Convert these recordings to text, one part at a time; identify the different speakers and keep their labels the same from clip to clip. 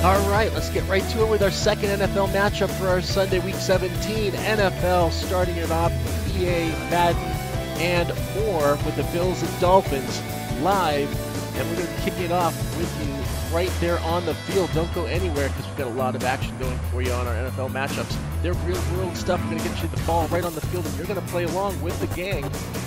Speaker 1: All right, let's get right to it with our second NFL matchup for our Sunday, Week 17 NFL, starting it off EA, Madden, and more with the Bills and Dolphins live. And we're going to kick it off with you right there on the field. Don't go anywhere because we've got a lot of action going for you on our NFL matchups. They're real-world stuff. We're going to get you the ball right on the field, and you're going to play along with the gang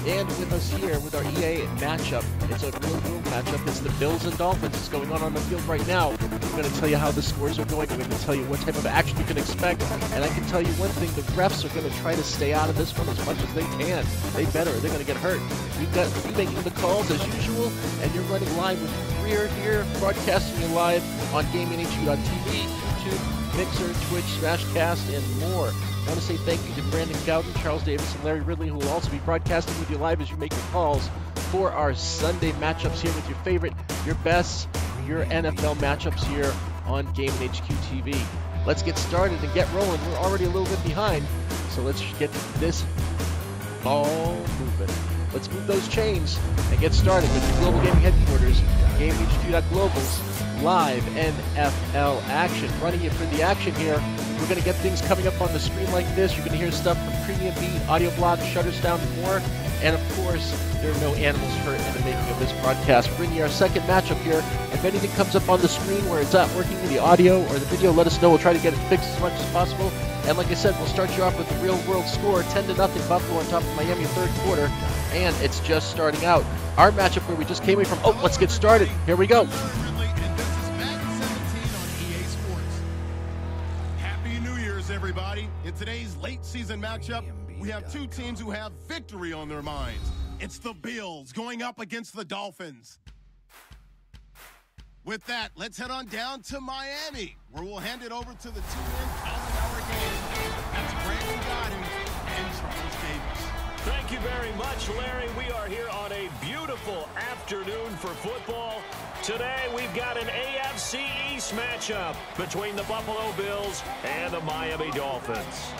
Speaker 1: and with us here with our EA matchup. It's a real-world matchup. It's the Bills and Dolphins. It's going on the field right now. We're going to tell you how the scores are going. We're going to tell you what type of action you can expect. And I can tell you one thing, the refs are going to try to stay out of this one as much as they can. They better. They're going to get hurt. We've got you making the calls as usual, and you're running live with Greer here, broadcasting you live on GameNHQ.tv, YouTube, Mixer, Twitch, Smashcast, and more. I want to say thank you to Brandon Gowden, Charles Davis, and Larry Ridley, who will also be broadcasting with you live as you make your calls for our Sunday matchups here with your favorite, your best, your NFL matchups here on GameNHQ TV. Let's get started and get rolling. We're already a little bit behind, so let's get this ball moving. Let's move those chains and get started with the Global Gaming Headquarters, GameHQ.Global's live NFL action. Running you through the action here, we're going to get things coming up on the screen like this. You're going to hear stuff from Premium Beat, Audio Blog, Shutterstown, and more. And of course, there are no animals hurt in the making of this broadcast. We're bringing you our second matchup here. If anything comes up on the screen where it's not working in the audio or the video, let us know. We'll try to get it fixed as much as possible. And like I said, we'll start you off with the real-world score, 10-0 Buffalo on top of Miami third quarter. And it's just starting out. Our matchup where we just came away from. Oh, let's get started. Here we go.
Speaker 2: Happy New Year's, everybody. In today's late season matchup, we have two teams who have victory on their minds. It's the Bills going up against the Dolphins. With that, let's head on down to Miami, where we'll hand it over to the two-man calendar game. That's Brandon Gowden and Charles Davis.
Speaker 3: Thank you very much, Larry. We are here on a beautiful afternoon for football. Today, we've got an AFC East matchup between the Buffalo Bills and the Miami Dolphins.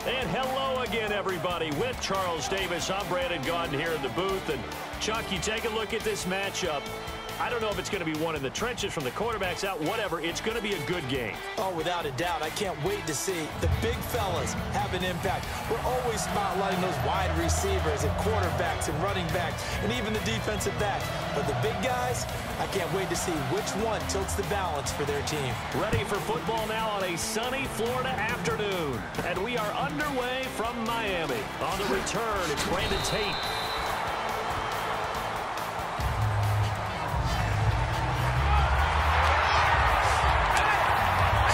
Speaker 3: And hello again, everybody. With Charles Davis, I'm Brandon Gowden here in the booth. And Chuck, you take a look at this matchup. I don't know if it's going to be one in the trenches from the quarterbacks out, whatever. It's going to be a good game.
Speaker 4: Oh, without a doubt. I can't wait to see the big fellas have an impact. We're always spotlighting those wide receivers and quarterbacks and running backs and even the defensive back. But the big guys, I can't wait to see which one tilts the balance for their team.
Speaker 3: Ready for football now on a sunny Florida afternoon. And we are underway from Miami. On the return, it's Brandon Tate.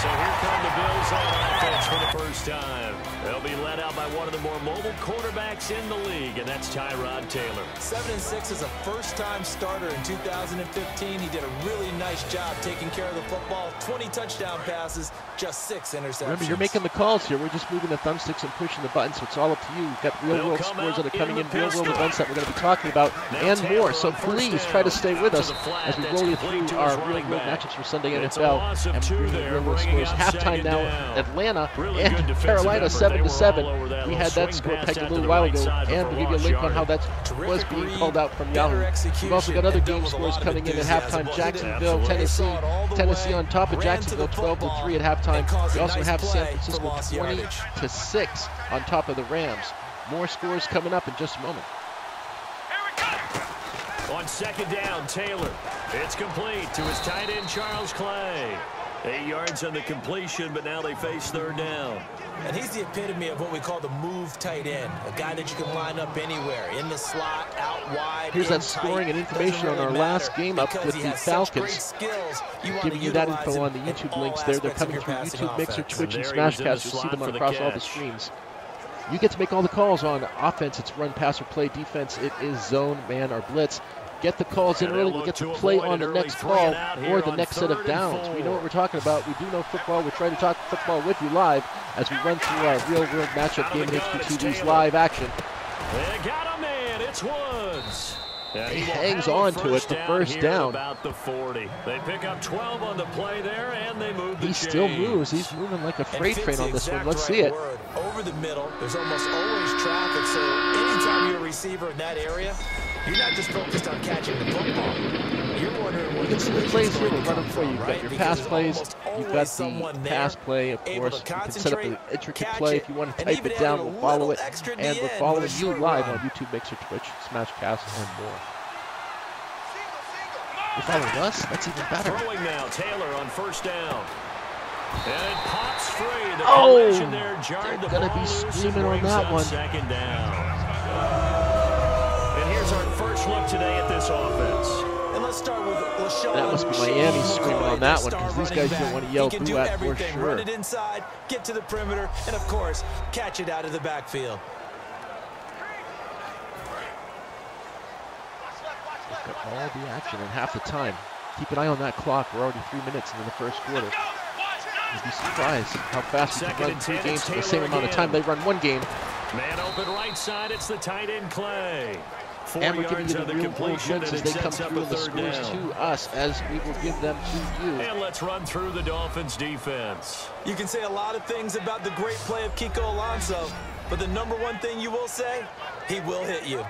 Speaker 3: So here come the Bills on offense for the first time. They'll be led out by one of the more mobile quarterbacks in the league, and that's Tyrod Taylor.
Speaker 4: 7-6 as a first-time starter in 2015. He did a really nice job taking care of the football. 20 touchdown passes, just 6 interceptions.
Speaker 1: Remember, you're making the calls here. We're just moving the thumbsticks and pushing the buttons, so it's all up to you. We've got real-world scores that are coming in, real-world events that we're going to be talking about, and more. So please try to stay with us as we roll you through our real-world matchups for Sunday NFL. And we're bringing real-world scores. Halftime now, Atlanta and Carolina 7-7. We had that score pegged a little while ago, and we'll give you a link on how that was being called out from Yahoo. We've also got other game scores coming in at halftime. Jacksonville, Tennessee on top of Jacksonville, 12-3 at halftime. We also have San Francisco 20-6 on top of the Rams. More scores coming up in just a moment.
Speaker 3: On second down, Taylor. It's complete to his tight end, Charles Clay. 8 yards on the completion, but now they face third down.
Speaker 4: And he's the epitome of what we call the move tight end, a guy that you can line up anywhere, in the slot, out wide.
Speaker 1: Here's that scoring and information on our last game up with the Falcons. Giving you that info on the YouTube links there. They're coming through YouTube, Mixer, Twitch, and Smashcast. You'll see them across all the screens. You get to make all the calls on offense. It's run, pass, or play. Defense, it is zone, man, or blitz. Get the calls in early. We get to play on the next call or the next set of downs. We know what we're talking about. We do know football. We're trying to talk football with you live as we run through our real-world matchup game in HQ TV's live action.
Speaker 3: They got a man. It's Woods.
Speaker 1: He hangs on to it for first down.
Speaker 3: About the 40. They pick up 12 on the play there, and they move the
Speaker 1: He still moves. He's moving like a freight train on this one. Let's see it.
Speaker 4: Over the middle, there's almost always traffic, so anytime you're a receiver in that area, you're not just focused on catching the football. You're wondering what
Speaker 1: can see the plays here. We're running for you. You've got your pass plays. You've got the pass play, of course. You can set up an intricate play. If you want to type it down, we'll follow it. And we're following you live on YouTube, Mixer, Twitch, Smash Cast, and more. You're following us? That's even better.
Speaker 3: Throwing now, Taylor on first down. And it pops free. The
Speaker 1: collision
Speaker 3: there jarred the
Speaker 1: gonna
Speaker 3: ball
Speaker 1: be
Speaker 3: loose
Speaker 1: screaming on that one.
Speaker 3: Second down. And here's our first look today at this offense.
Speaker 4: And let's start with LaShawn.
Speaker 1: That must be Miami screaming on that one, because these guys don't want to yell boo at for sure.
Speaker 4: Run it inside, get to the perimeter, and of course, catch it out of the backfield.
Speaker 1: Got all the action in half the time. Keep an eye on that clock. We're already 3 minutes into the first quarter. You'd be surprised how fast we can run 3 games in the same amount of time they run 1 game.
Speaker 3: Man open right side, it's the tight end Clay. 4
Speaker 1: And we're giving
Speaker 3: yards
Speaker 1: you the
Speaker 3: on the
Speaker 1: real world
Speaker 3: completion,
Speaker 1: wins
Speaker 3: and
Speaker 1: as
Speaker 3: it
Speaker 1: they come
Speaker 3: sets up
Speaker 1: through
Speaker 3: a
Speaker 1: and the
Speaker 3: third
Speaker 1: scores
Speaker 3: down.
Speaker 1: to us as we will give them to you.
Speaker 3: And let's run through the Dolphins defense.
Speaker 4: You can say a lot of things about the great play of Kiko Alonso, but the number one thing you will say, he will hit you.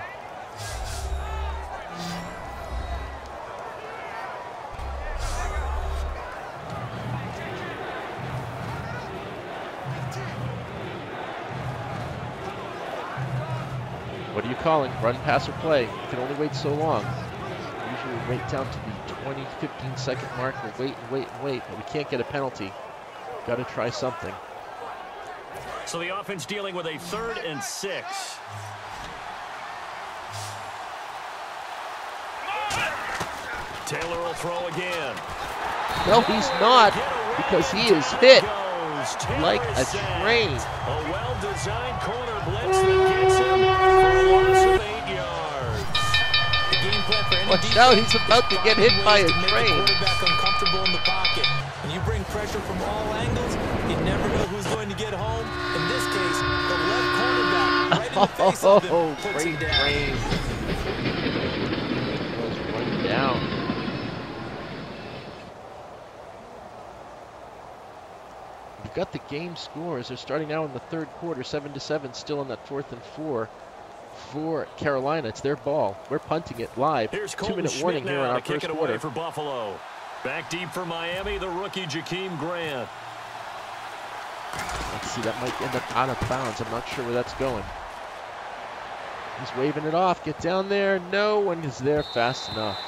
Speaker 1: What are you calling? Run, pass, or play? You can only wait so long. Usually wait down to the 20, 15-second mark. We'll wait and wait and wait, but we can't get a penalty. Got to try something.
Speaker 3: So the offense dealing with a 3rd and 6. Taylor will throw again.
Speaker 1: No, he's not, because he is hit like a train.
Speaker 3: A well-designed corner blitz that gets him for a loss of 8 yards.
Speaker 4: The game plan for any
Speaker 1: Watch out, he's about to get hit by a train.
Speaker 4: Quarterback uncomfortable in the pocket. When you bring pressure from all angles, you never know who's going to get home. In this case, the left cornerback right in the face of him puts him down.
Speaker 1: Train. Goes running down. We've got the game scores. They're starting now in the 3rd quarter, 7-7, still in that 4th and 4 for Carolina. It's their ball. We're punting it live. 2-minute warning here in our first quarter.
Speaker 3: For Buffalo. Back deep for Miami, the rookie Jakeem Grant.
Speaker 1: Let's see, that might end up out of bounds. I'm not sure where that's going. He's waving it off. Get down there. No one is there fast enough.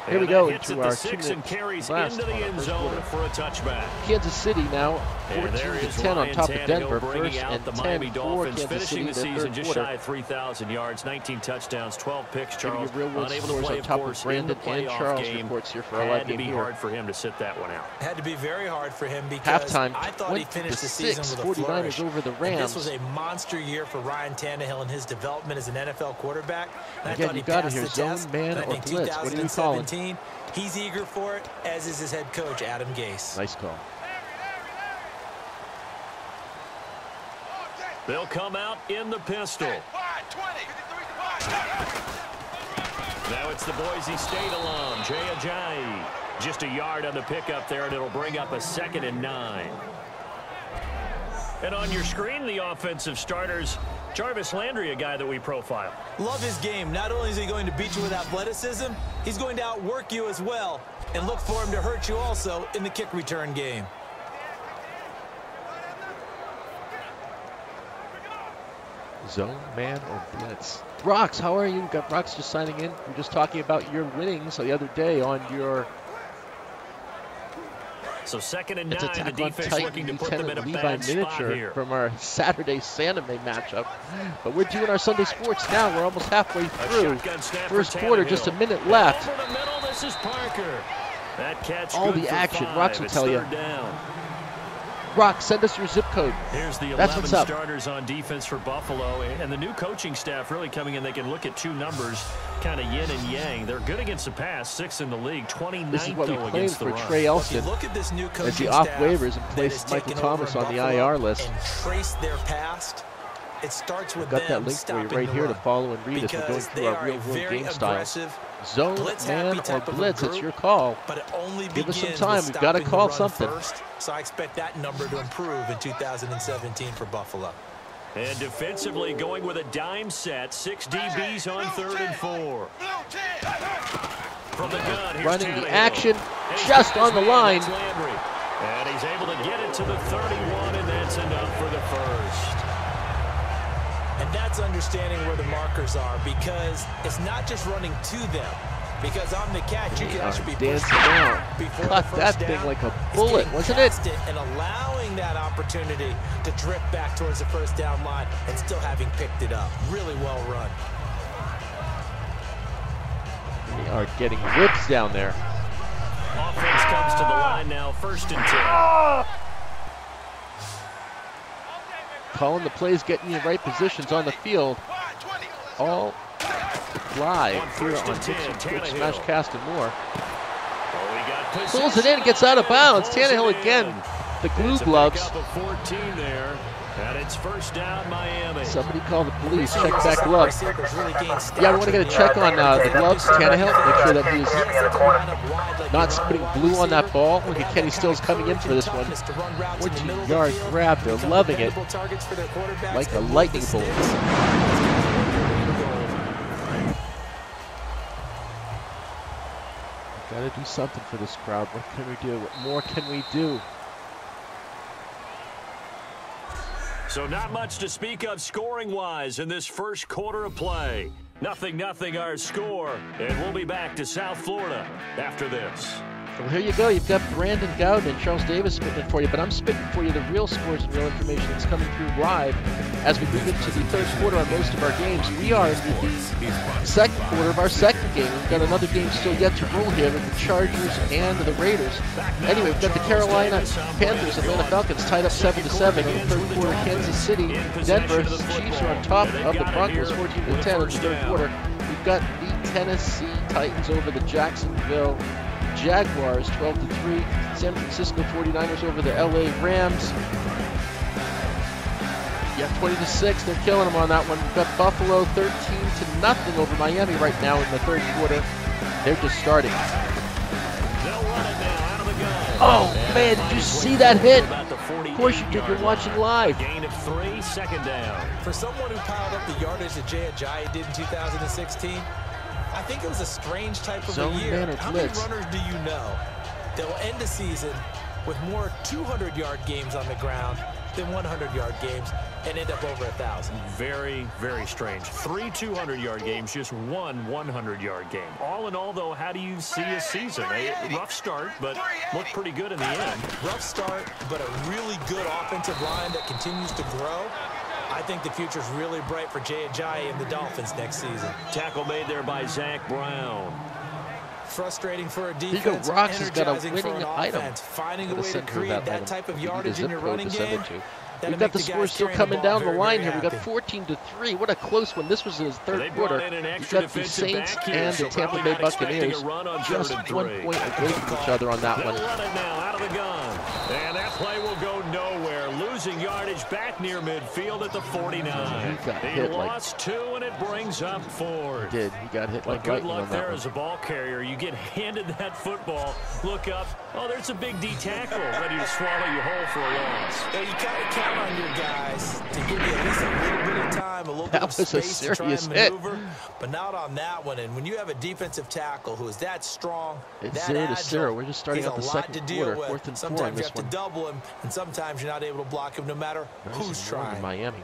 Speaker 1: Here we go into our 2-minute blast
Speaker 3: into the end zone for a touchback.
Speaker 1: Kansas City now 14-10 on top of Denver. First and 10 for Kansas City in the
Speaker 3: season just
Speaker 1: quarter.
Speaker 3: shy of 3,000 yards, 19 touchdowns, 12 picks. Charles
Speaker 1: real world
Speaker 3: unable
Speaker 1: scores
Speaker 3: to play,
Speaker 1: on top of
Speaker 3: course,
Speaker 1: Brandon and Charles
Speaker 3: game.
Speaker 1: reports here for our live game
Speaker 3: here.
Speaker 1: here.
Speaker 3: Had to be hard for him to sit that one out.
Speaker 4: Had to be very hard for him because
Speaker 1: halftime,
Speaker 4: I thought he finished the season with a
Speaker 1: 49ers
Speaker 4: flourish.
Speaker 1: over the Rams.
Speaker 4: And this was a monster year for Ryan Tannehill and his development as an NFL quarterback. And
Speaker 1: Again,
Speaker 4: I thought
Speaker 1: you
Speaker 4: he
Speaker 1: got
Speaker 4: passed
Speaker 1: it here.
Speaker 4: the
Speaker 1: Zone,
Speaker 4: test.
Speaker 1: man,
Speaker 4: I
Speaker 1: or
Speaker 4: think
Speaker 1: blitz. What are you calling?
Speaker 4: 2017, he's eager for it, as is his head coach, Adam Gase.
Speaker 1: Nice call.
Speaker 3: They'll come out in the pistol. Now it's the Boise State alum, Jay Ajayi. Just a yard on the pickup there, and it'll bring up a 2nd and 9. And on your screen, the offensive starters, Jarvis Landry, a guy that we profile.
Speaker 4: Love his game. Not only is he going to beat you with athleticism, he's going to outwork you as well. And look for him to hurt you also in the kick return game.
Speaker 1: Zone, man, or blitz? Brox, how are you? Got Brox just signing in. We're just talking about your winnings the other day on your...
Speaker 3: So 2nd and 9,
Speaker 1: It's
Speaker 3: the
Speaker 1: attack on
Speaker 3: defense looking to
Speaker 1: Titan
Speaker 3: put them in a
Speaker 1: Levi
Speaker 3: bad spot
Speaker 1: miniature
Speaker 3: here.
Speaker 1: from our Saturday Santa May matchup. But we're doing our Sunday sports now. We're almost halfway through. First quarter, just a minute left.
Speaker 3: Over the middle, this is Parker. That catch
Speaker 1: All
Speaker 3: good
Speaker 1: the
Speaker 3: for
Speaker 1: action.
Speaker 3: 5.
Speaker 1: Rox will
Speaker 3: It's
Speaker 1: tell you.
Speaker 3: 3rd down.
Speaker 1: Rox, send us your zip code.
Speaker 3: Here's the 11 starters on defense for Buffalo, and the new coaching staff really coming in. They can look at 2 numbers, kind of yin and yang. They're good against the pass, 6th in the league, 29th
Speaker 1: This is what we
Speaker 3: though
Speaker 1: claimed
Speaker 3: against the
Speaker 1: for
Speaker 3: run.
Speaker 1: Trey Elston
Speaker 4: Look at this new coaching
Speaker 1: as the off
Speaker 4: staff
Speaker 1: waivers and
Speaker 4: that
Speaker 1: placed
Speaker 4: has
Speaker 1: Michael
Speaker 4: taken over
Speaker 1: Thomas on the
Speaker 4: Buffalo
Speaker 1: IR list.
Speaker 4: and trace their past. It starts with
Speaker 1: I've got that
Speaker 4: them
Speaker 1: link for you
Speaker 4: stopping
Speaker 1: right
Speaker 4: the
Speaker 1: here to
Speaker 4: run.
Speaker 1: follow and read as we're going
Speaker 4: Because
Speaker 1: through
Speaker 4: they
Speaker 1: our
Speaker 4: are a
Speaker 1: real-world
Speaker 4: very
Speaker 1: game styles.
Speaker 4: aggressive,
Speaker 1: Zone,
Speaker 4: blitz-happy
Speaker 1: man, or
Speaker 4: type of a
Speaker 1: blitz, it's
Speaker 4: group,
Speaker 1: your call.
Speaker 4: But it only
Speaker 1: Give us some
Speaker 4: begins
Speaker 1: time.
Speaker 4: with
Speaker 1: We've got to
Speaker 4: stopping
Speaker 1: call
Speaker 4: the run
Speaker 1: something.
Speaker 4: first. So I expect that number to improve in 2017 for Buffalo.
Speaker 3: And defensively going with a dime set, 6 DBs on 3rd and 4. from the gun. Here's
Speaker 1: running the
Speaker 3: Tannehill.
Speaker 1: action just on the line.
Speaker 3: And he's able to get it to the 31, and that's enough for the first.
Speaker 4: And that's understanding where the markers are, because it's not just running to them. Because on the catch, you can actually be
Speaker 1: dancing down. Cut that thing like a bullet, wasn't it?
Speaker 4: And allowing that opportunity to drift back towards the first down line and still having picked it up. Really well run.
Speaker 1: They are getting whips down there.
Speaker 3: Offense comes to the line now, 1st and 10.
Speaker 1: Calling the plays, getting you in the right positions on the field. All live here on Dixon, Twitch, Smashcast, and more. Pulls it in, gets out of bounds. Tannehill again, the glue gloves.
Speaker 3: And it's 1st down, Miami.
Speaker 1: Somebody call the police, check that glove. Yeah, we want to get a check on the gloves, Tannehill. Make sure that he's not putting glue on that ball. Look at Kenny Stills coming in for this one. 14-yard grab, they're loving it. Like a lightning bolt. Got to do something for this crowd. What can we do? What more can we do?
Speaker 3: So not much to speak of scoring-wise in this first quarter of play. 0-0 our score, and we'll be back to South Florida after this.
Speaker 1: Well, here you go. You've got Brandon Gowden and Charles Davis spitting it for you, but I'm spitting for you the real scores and real information that's coming through live as we move into the third quarter on most of our games. We are in the second quarter of our second game. We've got another game still yet to roll here with the Chargers and the Raiders. Anyway, we've got the Carolina Panthers, Atlanta Falcons tied up 7-7 in the third quarter. Kansas City, Denver, the Chiefs are on top of the Broncos 14-10 in the third quarter. We've got the Tennessee Titans over the Jacksonville Jaguars 12-3. San Francisco 49ers over the LA Rams. Yeah, 20-6. They're killing them on that one. We've got Buffalo 13-0 over Miami right now in the third quarter. They're just starting. Oh man, did you see that hit? Of course you did. You're watching live.
Speaker 3: Gain of 3, 2nd down.
Speaker 4: For someone who piled up the yardage that Jay Ajayi did in 2016, I think it was a strange type of a year. How many runners do you know that will end the season with more 200-yard games on the ground than 100-yard games and end up over 1,000?
Speaker 3: Very, very strange. 3 200-yard games, just 1 100-yard game. All in all, though, how do you see a season? A rough start, but looked pretty good in the end.
Speaker 4: Rough start, but a really good offensive line that continues to grow. I think the future's really bright for Jay Ajayi and the Dolphins next season.
Speaker 3: Tackle made there by Zach Brown.
Speaker 4: Frustrating for a defense,
Speaker 1: Rocks has got a winning
Speaker 4: for an
Speaker 1: item.
Speaker 4: offense, finding a way to create that type of yardage in your running game.
Speaker 1: We've got the scores still coming down the line here. We've got 14-3. What a close one. This was in his third quarter. We've got the Saints and the Tampa Bay Buccaneers just 1 point away from each other on that one.
Speaker 3: And that play will go nowhere. Losing yardage back near midfield at the 49. He lost 2, and it brings up 4.
Speaker 1: He did. He got hit like lightning on that one.
Speaker 3: Good luck there as a ball carrier. You get handed that football, look up. Oh, there's a big D tackle ready to swallow you whole for a loss.
Speaker 4: Yeah, you kind of count on your guys to give you at least a little bit of time, a little bit of space to try and maneuver, but not on that one. And when you have a defensive tackle who is that strong,
Speaker 1: it's
Speaker 4: that agile,
Speaker 1: 0-0. We're just starting out the second quarter, 4th and 4 on this one.
Speaker 4: Sometimes you have to double him, and sometimes you're not able to block him no matter who's trying.
Speaker 1: Miami.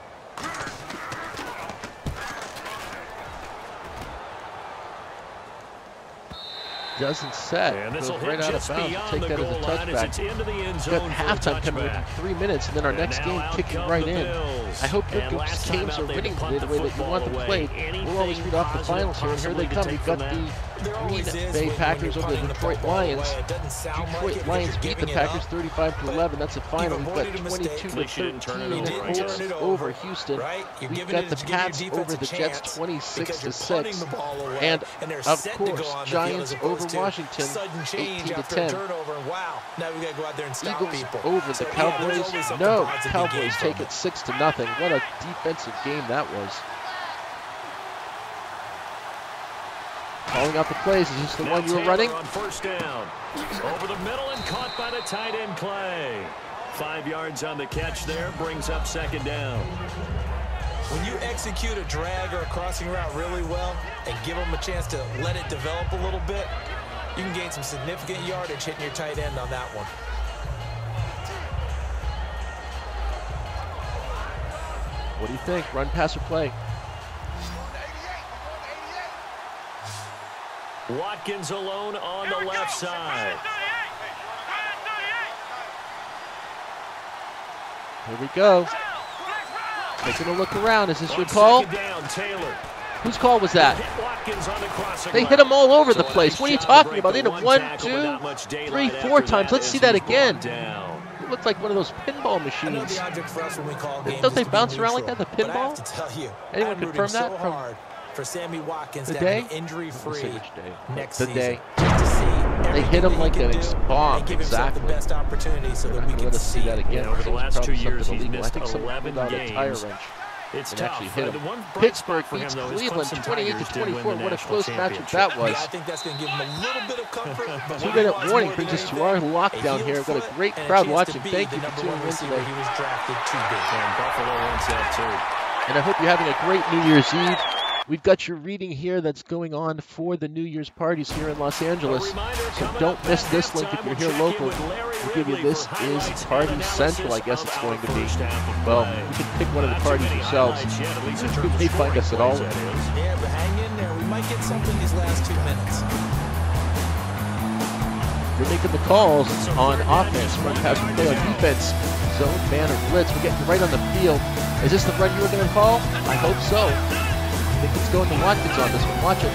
Speaker 1: Doesn't set.
Speaker 3: And
Speaker 1: goes right out of bounds. We'll take that as a touchback. We've got halftime coming within 3 minutes, and then our next game kicking right in. I hope your games are winning today the way that you want them played. We'll always read off the finals here, and here they come. We've got the Green Bay Packers over the Detroit Lions. Detroit Lions beat the Packers 35-11. That's a final. We've got 22-13 over Houston. We've got the Pats over the Jets 26-6. And of course, Giants over Washington 18-10. Eagles over the Cowboys. No, Cowboys take it 6-0. What a defensive game that was. Calling out the plays. Is this the one you were running?
Speaker 3: On 1st down. Over the middle and caught by the tight end Clay. 5 yards on the catch there. Brings up 2nd down.
Speaker 4: When you execute a drag or a crossing route really well and give them a chance to let it develop a little bit, You can gain some significant yardage hitting your tight end on that one.
Speaker 1: What do you think? Run, pass, or play?
Speaker 3: Watkins alone on the left side.
Speaker 1: Here we go. Taking a look around. Is this your call?
Speaker 3: Down, Taylor.
Speaker 1: Whose call was that? They hit him all over the place. What are you talking about? They hit him 1, 2, 3, 4 times. Let's see that again. It looked like one of those pinball machines. Don't they bounce around like that, the pinball? Anyone confirm that from
Speaker 4: for Sammy Watkins
Speaker 1: the
Speaker 4: to
Speaker 1: day?
Speaker 4: have an injury-free next
Speaker 1: the
Speaker 4: season.
Speaker 1: day. They hit him like an bomb. Exactly.
Speaker 4: The best opportunity so that we can see
Speaker 1: that again.
Speaker 3: Over the last 2 years, he's missed
Speaker 1: I think
Speaker 3: 11
Speaker 1: games.
Speaker 3: It's
Speaker 1: and
Speaker 3: tough.
Speaker 1: actually hit him.
Speaker 3: The one
Speaker 1: Pittsburgh
Speaker 3: for him,
Speaker 1: beats
Speaker 3: though, is
Speaker 1: Cleveland
Speaker 3: Clemson
Speaker 1: 28-24. What a close matchup
Speaker 3: championship.
Speaker 1: that was.
Speaker 4: Yeah, I think that's going to give him a little bit of comfort.
Speaker 1: 2-minute warning brings us to our lockdown here. We've got a great crowd watching. Thank you for tuning in today.
Speaker 4: He was drafted too big.
Speaker 3: And Buffalo wants that too.
Speaker 1: And I hope you're having a great New Year's Eve. We've got your reading here that's going on for the New Year's parties here in Los Angeles. So don't miss this link if you're here local. We'll give you This Is Party Central, I guess it's going to be. Well, you can pick one of the parties yourselves. You may find us at all.
Speaker 4: Yeah, but hang in there. We might get something these last 2 minutes.
Speaker 1: You're making the calls on offense, run, pass, or play on defense, zone, man, or blitz. We're getting right on the field. Is this the run you were going to call? I hope so. I think it's going to Watkins on this one. Watch it.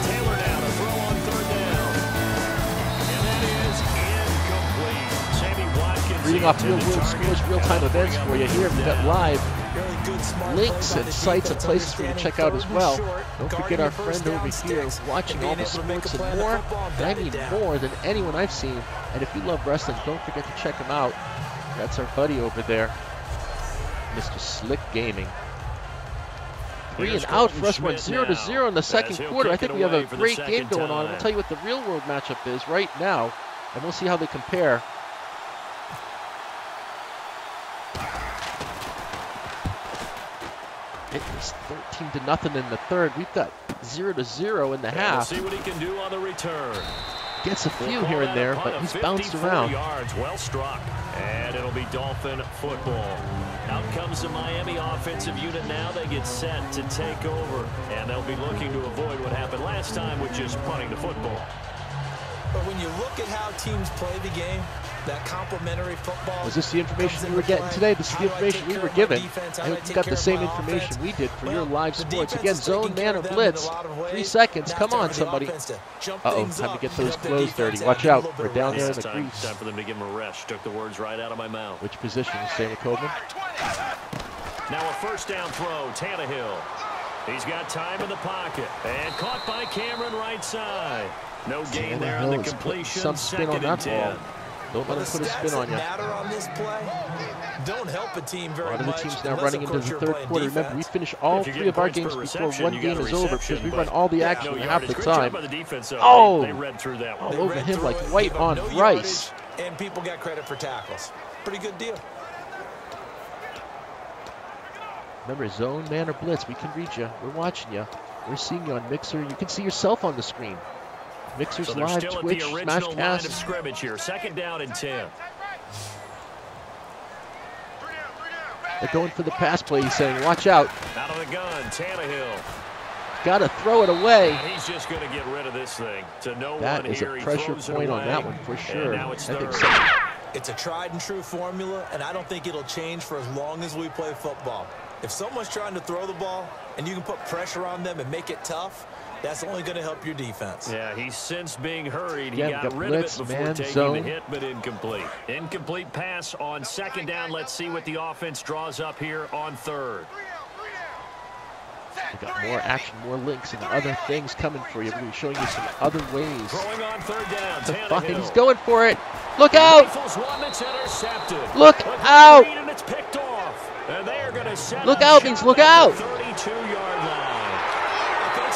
Speaker 3: Taylor down, a throw on third down. And that is incomplete. Sammy Watkins.
Speaker 1: Reading off Real World Scores, real-time events for you here. We've got live links and sites and places for you to check out as well. Don't forget our friend over here watching all the sports and more. And I mean more than anyone I've seen. And if you love wrestling, don't forget to check him out. That's our buddy over there, Mr. Slick Gaming. 3 and out for us. We're 0-0 in the second quarter. I think we have a great game going on. We'll tell you what the real world matchup is right now, and we'll see how they compare. It was 13-0 in the third. We've got 0-0 in the half.
Speaker 3: We'll see what he can do on the return.
Speaker 1: Gets a few here and there, but he's bounced around.
Speaker 3: Yards, well struck, and it'll be Dolphin football. Out comes the Miami offensive unit now. They get set to take over, and they'll be looking to avoid what happened last time with just punting the football.
Speaker 4: But when you look at how teams play the game, that complementary football.
Speaker 1: Was this the information you were getting today? This is the information we were given. I hope you got the same information we did for your live sports. Again, zone, man, or blitz. 3 seconds. Come on, somebody. Uh-oh, time to get those clothes dirty. Watch out. We're down there in the grease.
Speaker 3: Time for them to give him a rest. Took the words right out of my mouth.
Speaker 1: Which position is Sammy Coleman?
Speaker 3: Now a first down throw, Tannehill. He's got time in the pocket. And caught by Cameron right side. No gain there on the completion.
Speaker 1: Some spin on that ball. Don't let him put a spin on you.
Speaker 4: On this play don't help a team very much.
Speaker 1: A lot of the teams now running into the third quarter. Remember, we finish all 3 of our games before one game is over because we run all the action half the time. Oh! All over him like white on rice.
Speaker 4: And people got credit for tackles. Pretty good deal.
Speaker 1: Remember, zone, man, or blitz. We can read you. We're watching you. We're seeing you on Mixer. You can see yourself on the screen. Mixer's
Speaker 3: so
Speaker 1: live, Twitch, Smashcast.
Speaker 3: Of scrimmage here. 2nd down and 10.
Speaker 1: They're going for the pass play. He's saying, watch out.
Speaker 3: Out of the gun, Tannehill.
Speaker 1: Got to throw it away.
Speaker 3: And he's just going to get rid of this thing. To no
Speaker 1: that
Speaker 3: one
Speaker 1: is
Speaker 3: here.
Speaker 1: a pressure point on that one for sure.
Speaker 3: Now it's
Speaker 4: It's a tried and true formula, and I don't think it'll change for as long as we play football. If someone's trying to throw the ball and you can put pressure on them and make it tough, that's only going to help your defense.
Speaker 3: Yeah, he's since being hurried. He
Speaker 1: got
Speaker 3: rid
Speaker 1: blitz,
Speaker 3: of it before
Speaker 1: man,
Speaker 3: taking
Speaker 1: zone.
Speaker 3: the hit, but incomplete. Incomplete pass on 2nd down. Let's see what the offense draws up here on 3rd.
Speaker 1: We got more action, more links, and other things coming for you. We're going to be showing you some other ways.
Speaker 3: Throwing on 3rd down,
Speaker 1: Tannehill. He's going for it. Look out! Look
Speaker 3: out!
Speaker 1: And
Speaker 3: it's picked off. And they are going to set
Speaker 1: look out means look out.
Speaker 3: 32-yard line.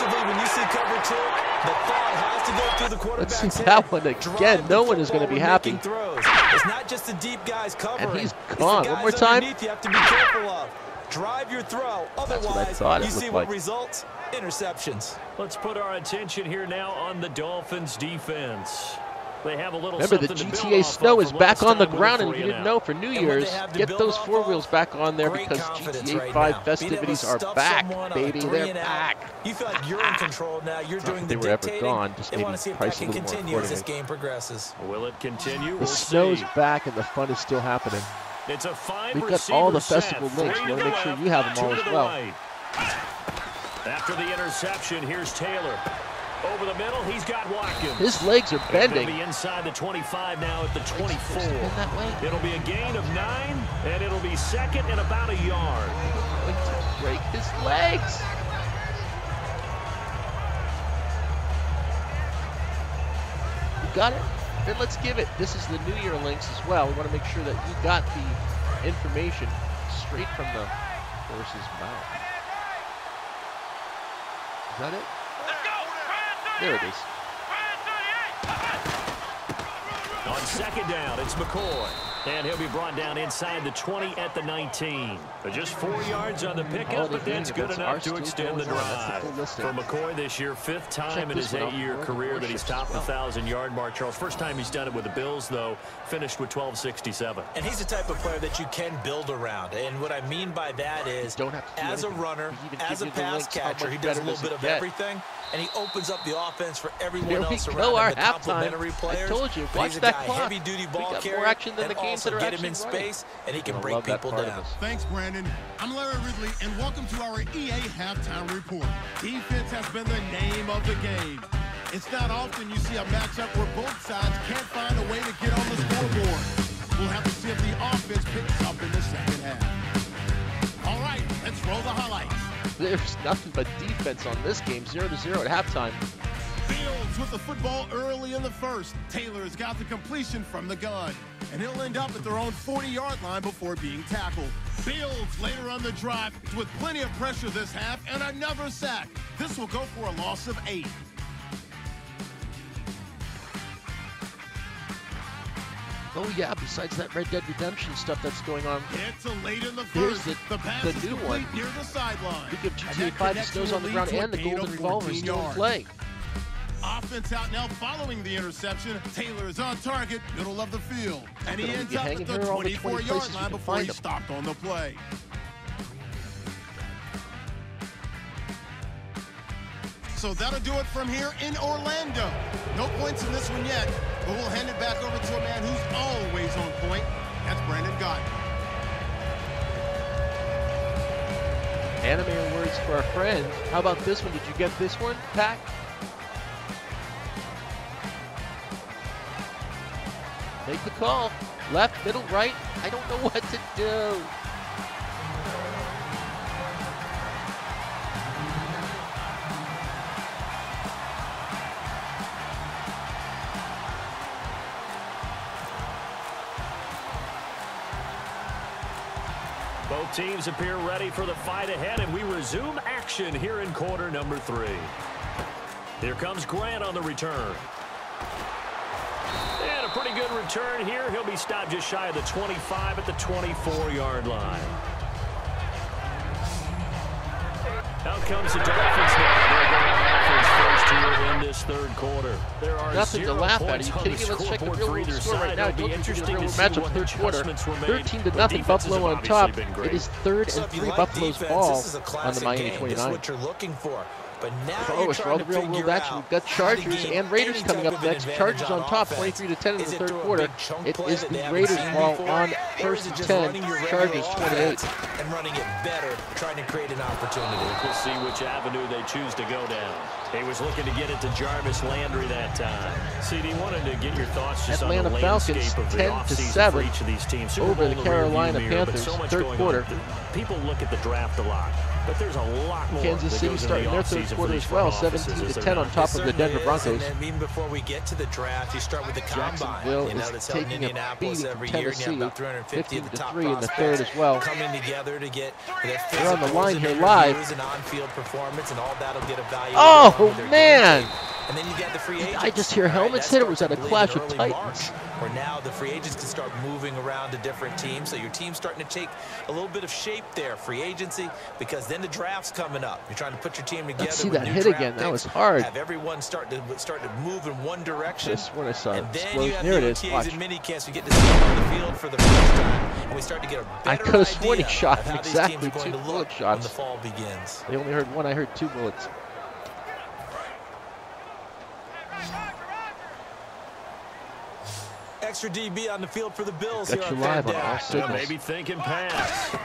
Speaker 4: When you see cover 2, the thought has to go through the quarterback's
Speaker 1: Let's see that one again. No one is going to be happy.
Speaker 4: It's not just the deep guys covering.
Speaker 1: And he's gone. One more time.
Speaker 4: You have to be careful of. drive your throw.
Speaker 1: That's what I
Speaker 4: Otherwise,
Speaker 1: thought it
Speaker 4: you see
Speaker 1: looked
Speaker 4: what
Speaker 1: like.
Speaker 4: results? Interceptions.
Speaker 3: Let's put our attention here now on the Dolphins defense. They have a little
Speaker 1: Remember, the
Speaker 3: something to build
Speaker 1: GTA
Speaker 3: off
Speaker 1: snow
Speaker 3: of
Speaker 1: is
Speaker 3: from
Speaker 1: back
Speaker 3: last
Speaker 1: on the
Speaker 3: time with
Speaker 1: ground,
Speaker 3: a
Speaker 1: and if you
Speaker 3: 3
Speaker 1: didn't
Speaker 3: and
Speaker 1: know,
Speaker 3: out.
Speaker 1: for New
Speaker 4: And what
Speaker 1: Year's,
Speaker 4: they have to
Speaker 1: get
Speaker 4: build
Speaker 1: those
Speaker 4: off
Speaker 1: 4
Speaker 4: of,
Speaker 1: wheels back on there
Speaker 4: great
Speaker 1: because
Speaker 4: confidence
Speaker 1: GTA
Speaker 4: right
Speaker 1: 5
Speaker 4: now.
Speaker 1: festivities
Speaker 4: Being able
Speaker 1: are
Speaker 4: to stuff
Speaker 1: back,
Speaker 4: someone on a
Speaker 1: baby.
Speaker 4: 3
Speaker 1: They're
Speaker 4: and out.
Speaker 1: back.
Speaker 4: You feel like you're in control now. You're
Speaker 1: Not
Speaker 4: doing
Speaker 1: that they
Speaker 4: the
Speaker 1: were ever
Speaker 4: dictating.
Speaker 1: gone, just
Speaker 4: They
Speaker 1: maybe
Speaker 4: want to see if that
Speaker 1: priced a
Speaker 4: can
Speaker 1: little more
Speaker 4: continue as this
Speaker 1: accordingly.
Speaker 4: game progresses.
Speaker 3: Will it continue?
Speaker 1: The
Speaker 3: We'll
Speaker 1: snow's
Speaker 3: see.
Speaker 1: back and the fun is still happening.
Speaker 3: It's a 5
Speaker 1: We've got all the
Speaker 3: receiver
Speaker 1: festival
Speaker 3: set.
Speaker 1: links.
Speaker 3: 3
Speaker 1: We
Speaker 3: to
Speaker 1: want
Speaker 3: the
Speaker 1: to make sure
Speaker 3: left,
Speaker 1: you have them
Speaker 3: 2
Speaker 1: all
Speaker 3: to
Speaker 1: as
Speaker 3: the
Speaker 1: well.
Speaker 3: right. After the interception, here's Taylor. Over the middle, he's got Watkins.
Speaker 1: His legs are bending.
Speaker 3: He'll be inside the 25 now at the 24.
Speaker 1: That way.
Speaker 3: It'll be a gain of 9, and it'll be second and about a yard.
Speaker 1: Going to break his legs. You got it? Then let's give it. This is the New Year links as well. We want to make sure that you got the information straight from the horse's mouth. Is that it? There it is.
Speaker 3: On second down, it's McCoy. And he'll be brought down inside the 20 at the 19. Just 4 yards on the pickup, but that's good enough to extend the drive. For McCoy this year, 5th time in his 8-year career that he's topped the 1,000-yard mark. Charles, first time he's done it with the Bills, though, finished with 1267.
Speaker 4: And he's the type of player that you can build around. And what I mean by that is, as a runner, as a pass catcher, he does a little bit of everything, and he opens up the offense for everyone else around him, the complementary players.
Speaker 1: I told you,
Speaker 4: But
Speaker 1: watch
Speaker 4: he's a
Speaker 1: that
Speaker 4: guy,
Speaker 1: clock.
Speaker 4: heavy-duty ball
Speaker 1: We got
Speaker 4: carrier,
Speaker 1: more action than the
Speaker 4: and
Speaker 1: games
Speaker 4: also
Speaker 1: that are
Speaker 4: get him
Speaker 1: actually
Speaker 4: in
Speaker 1: running.
Speaker 4: space, and he can
Speaker 1: I
Speaker 4: break
Speaker 1: love that
Speaker 4: people
Speaker 1: part of
Speaker 4: down.
Speaker 1: this.
Speaker 2: Thanks, Brandon. I'm Larry Ridley, and welcome to our EA Halftime Report. Defense has been the name of the game. It's not often you see a matchup where both sides can't find a way to get on the scoreboard. We'll have to see if the offense picks up in the second half. All right, let's roll the highlights.
Speaker 1: There's nothing but defense on this game. 0-0 at halftime.
Speaker 2: Fields with the football early in the first. Taylor's got the completion from the gun, and he'll end up at their own 40-yard line before being tackled. Fields later on the drive with plenty of pressure this half and another sack. This will go for a loss of 8.
Speaker 1: Oh yeah, besides that Red Dead Redemption stuff that's going on,
Speaker 2: It's a late in the
Speaker 1: here's
Speaker 2: first.
Speaker 1: the
Speaker 2: pass is
Speaker 1: new
Speaker 2: complete
Speaker 1: one.
Speaker 2: near the sideline.
Speaker 1: We give
Speaker 2: And
Speaker 1: GTA
Speaker 2: that
Speaker 1: 5 the
Speaker 2: connection
Speaker 1: snows
Speaker 2: will
Speaker 1: on the
Speaker 2: lead
Speaker 1: ground
Speaker 2: to a
Speaker 1: and the
Speaker 2: gain
Speaker 1: golden
Speaker 2: of
Speaker 1: revolver
Speaker 2: 14
Speaker 1: still in
Speaker 2: yards.
Speaker 1: play.
Speaker 2: Offense out now following the interception. Taylor is on target, middle of the field. And he
Speaker 1: Gonna
Speaker 2: ends
Speaker 1: leave you
Speaker 2: up at
Speaker 1: hanging
Speaker 2: the
Speaker 1: here all the 20
Speaker 2: 24-yard
Speaker 1: places you
Speaker 2: line
Speaker 1: can
Speaker 2: before
Speaker 1: find
Speaker 2: he
Speaker 1: him.
Speaker 2: stopped on the play. So that'll do it from here in Orlando. No points in this one yet, but we'll hand it back over to a man who's always on point. That's Brandon Gott.
Speaker 1: Anime awards for our friend. How about this one? Did you get this one, Pac? Make the call. Left, middle, right. I don't know what to do.
Speaker 3: Both teams appear ready for the fight ahead, and we resume action here in quarter number 3. Here comes Grant on the return. And a pretty good return here. He'll be stopped just shy of the 25 at the 24-yard line. Out comes the Dolphins now. They're going offense first here in this third quarter. There are
Speaker 1: Nothing to
Speaker 3: 0
Speaker 1: laugh at. Are
Speaker 3: points
Speaker 1: you
Speaker 3: on
Speaker 1: kidding
Speaker 3: the
Speaker 1: me? Let's check the
Speaker 3: scoreboard
Speaker 1: real
Speaker 3: for
Speaker 1: world
Speaker 3: either
Speaker 1: score right
Speaker 3: side.
Speaker 1: now.
Speaker 3: It'll be
Speaker 1: Don't think
Speaker 3: interesting
Speaker 1: real
Speaker 3: to see
Speaker 1: matchup
Speaker 3: what
Speaker 1: third quarter.
Speaker 3: adjustments were made.
Speaker 1: 13-0 Buffalo on top. It is 3rd
Speaker 4: So
Speaker 1: and
Speaker 4: if you
Speaker 1: 3
Speaker 4: like
Speaker 1: Buffalo's
Speaker 4: defense,
Speaker 1: ball
Speaker 4: this is a
Speaker 1: on the
Speaker 4: classic
Speaker 1: Miami
Speaker 4: game. This is
Speaker 1: 29.
Speaker 4: what you're looking for. But now
Speaker 1: Oh,
Speaker 4: you're
Speaker 1: it's all
Speaker 4: trying
Speaker 1: the
Speaker 4: to
Speaker 1: real world
Speaker 4: figure
Speaker 1: action.
Speaker 4: out
Speaker 1: We've got
Speaker 4: how to
Speaker 1: Chargers
Speaker 4: gain
Speaker 1: and Raiders
Speaker 4: any
Speaker 1: coming
Speaker 4: type
Speaker 1: up
Speaker 4: of
Speaker 1: next.
Speaker 4: advantage
Speaker 1: Chargers on top,
Speaker 4: offense.
Speaker 1: 23-10 in the
Speaker 4: Is it
Speaker 1: third
Speaker 4: through a
Speaker 1: quarter.
Speaker 4: big chunk
Speaker 1: It
Speaker 4: play
Speaker 1: is
Speaker 4: that
Speaker 1: the
Speaker 4: they haven't
Speaker 1: Raiders
Speaker 4: seen
Speaker 1: ball
Speaker 4: before?
Speaker 1: on
Speaker 4: Or is
Speaker 1: 1st
Speaker 4: it
Speaker 1: and
Speaker 4: just
Speaker 1: 10.
Speaker 4: running your regular
Speaker 1: Chargers 28.
Speaker 4: offense and running it better, trying to create an opportunity?
Speaker 3: We'll see which avenue they choose to go down. He was looking to get it to Jarvis Landry that time. CD, wanted to get your thoughts just
Speaker 1: Atlanta
Speaker 3: on the
Speaker 1: Falcons,
Speaker 3: landscape of the
Speaker 1: 10-7
Speaker 3: offseason for each of these teams. Super
Speaker 1: over
Speaker 3: Bowl
Speaker 1: the
Speaker 3: in rearview
Speaker 1: Carolina
Speaker 3: mirror, but
Speaker 1: Panthers,
Speaker 3: so much
Speaker 1: third
Speaker 3: going
Speaker 1: quarter.
Speaker 3: on. People look at the draft a lot, but there's a lot more
Speaker 1: Kansas
Speaker 3: that
Speaker 1: City
Speaker 3: goes
Speaker 1: starting
Speaker 3: into
Speaker 1: their
Speaker 3: the
Speaker 1: third
Speaker 3: offseason for
Speaker 1: quarter
Speaker 3: these
Speaker 1: as well,
Speaker 3: front offices as
Speaker 1: 17-10
Speaker 3: they're
Speaker 1: on
Speaker 3: not.
Speaker 1: top of the Denver Broncos.
Speaker 4: And then even before we get to the draft, you start with the combine.
Speaker 1: Jacksonville
Speaker 4: You know,
Speaker 1: is
Speaker 4: that's held in
Speaker 1: taking a
Speaker 4: Indianapolis
Speaker 1: beating
Speaker 4: every
Speaker 1: from
Speaker 4: year, and you have
Speaker 1: Tennessee,
Speaker 4: about 350 of the top
Speaker 1: 15-3 in the
Speaker 4: prospects
Speaker 1: third as well.
Speaker 4: coming together to get their
Speaker 1: They're on the
Speaker 4: physicals
Speaker 1: line
Speaker 4: and
Speaker 1: here live.
Speaker 4: interviews and on-field performance, and all that'll get evaluated.
Speaker 1: Oh,
Speaker 4: along with their game
Speaker 1: man.
Speaker 4: tape. And then you got the free agents.
Speaker 1: I just hear helmets hit. It was at a Clash of Titans.
Speaker 4: Where now the free agents can start moving around to different teams. So your team's starting to take a little bit of shape there. Free agency, because then the draft's coming up. You're trying to put your team together.
Speaker 1: Let's see that hit again. That was hard.
Speaker 4: Have everyone start to move in one direction.
Speaker 1: Just when I saw it
Speaker 4: explode.
Speaker 1: There it is. Watch.
Speaker 4: And mini camps, we get to see them on the field for the first time, and we start to get a better
Speaker 1: I could have sworn he
Speaker 4: idea
Speaker 1: shot
Speaker 4: of how these
Speaker 1: exactly
Speaker 4: teams are going
Speaker 1: 2
Speaker 4: to
Speaker 1: bullet
Speaker 4: look
Speaker 1: shots.
Speaker 4: when the fall begins.
Speaker 1: They only heard 1. I heard 2 bullets.
Speaker 4: Extra DB on the field for the Bills
Speaker 1: Got
Speaker 4: here
Speaker 1: you
Speaker 4: on
Speaker 1: live
Speaker 4: third
Speaker 1: on all
Speaker 4: down.
Speaker 1: signals.
Speaker 3: Maybe thinking pass.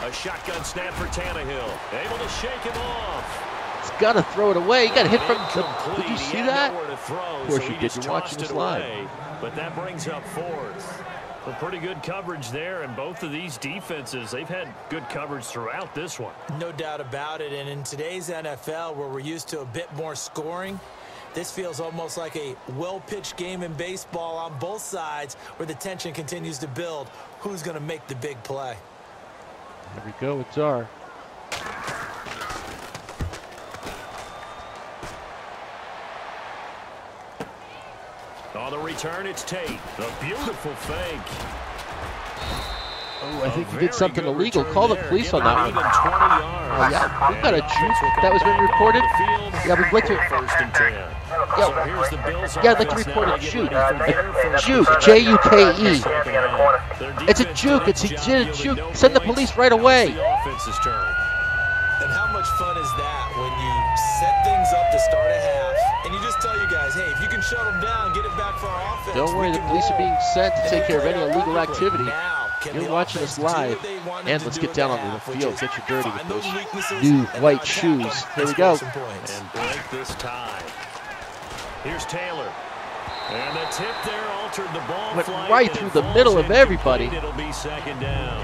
Speaker 3: A shotgun snap for Tannehill. Able to shake him off.
Speaker 1: He's got to throw it away. He got hit from the...
Speaker 3: Incomplete.
Speaker 1: Did you see
Speaker 3: He had
Speaker 1: that?
Speaker 3: nowhere to throw,
Speaker 1: Of course
Speaker 3: so
Speaker 1: you
Speaker 3: he
Speaker 1: did.
Speaker 3: just
Speaker 1: You're watching
Speaker 3: tossed
Speaker 1: this
Speaker 3: it
Speaker 1: live.
Speaker 3: away. But that brings up 4th. Well, pretty good coverage there, and both of these defenses, they've had good coverage throughout this one.
Speaker 4: No doubt about it, and in today's NFL, where we're used to a bit more scoring, this feels almost like a well-pitched game in baseball on both sides, where the tension continues to build. Who's going to make the big play?
Speaker 1: There we go. It's our...
Speaker 3: On the return, it's Tate. A beautiful fake.
Speaker 1: Oh, I think he did something illegal. Call the police on that one. Oh, yeah. We got a juke that was being reported. Yeah, we'd like to...
Speaker 3: First and 10.
Speaker 1: Yeah,
Speaker 3: So here's the Bills
Speaker 1: yeah, I'd like to
Speaker 3: offense
Speaker 1: report
Speaker 3: now
Speaker 1: a
Speaker 3: to get
Speaker 1: juke.
Speaker 3: ready for their first
Speaker 1: Juke.
Speaker 3: possession.
Speaker 1: J-U-K-E.
Speaker 3: Their
Speaker 1: It's a
Speaker 3: defense
Speaker 1: juke.
Speaker 3: did
Speaker 1: It's
Speaker 3: its
Speaker 1: a
Speaker 3: job,
Speaker 1: juke.
Speaker 3: yielding no
Speaker 1: Send the
Speaker 3: points.
Speaker 1: police right
Speaker 3: Now it's
Speaker 1: away.
Speaker 3: the offense's turn.
Speaker 4: And how much fun is that when you set things up to start a half, and you just tell your guys, hey, if you can shut them down, get it back for our offense.
Speaker 1: Don't worry, the police are being sent to take care of any illegal activity. You're watching us live, and let's get down onto the field. Get you dirty with those new white shoes. Here we go.
Speaker 3: And break this tie. Here's Taylor. And the tip there altered the ball
Speaker 1: Went
Speaker 3: flight,
Speaker 1: right
Speaker 3: and
Speaker 1: through
Speaker 3: it
Speaker 1: the
Speaker 3: falls
Speaker 1: middle of everybody.
Speaker 3: incomplete. It'll be second down.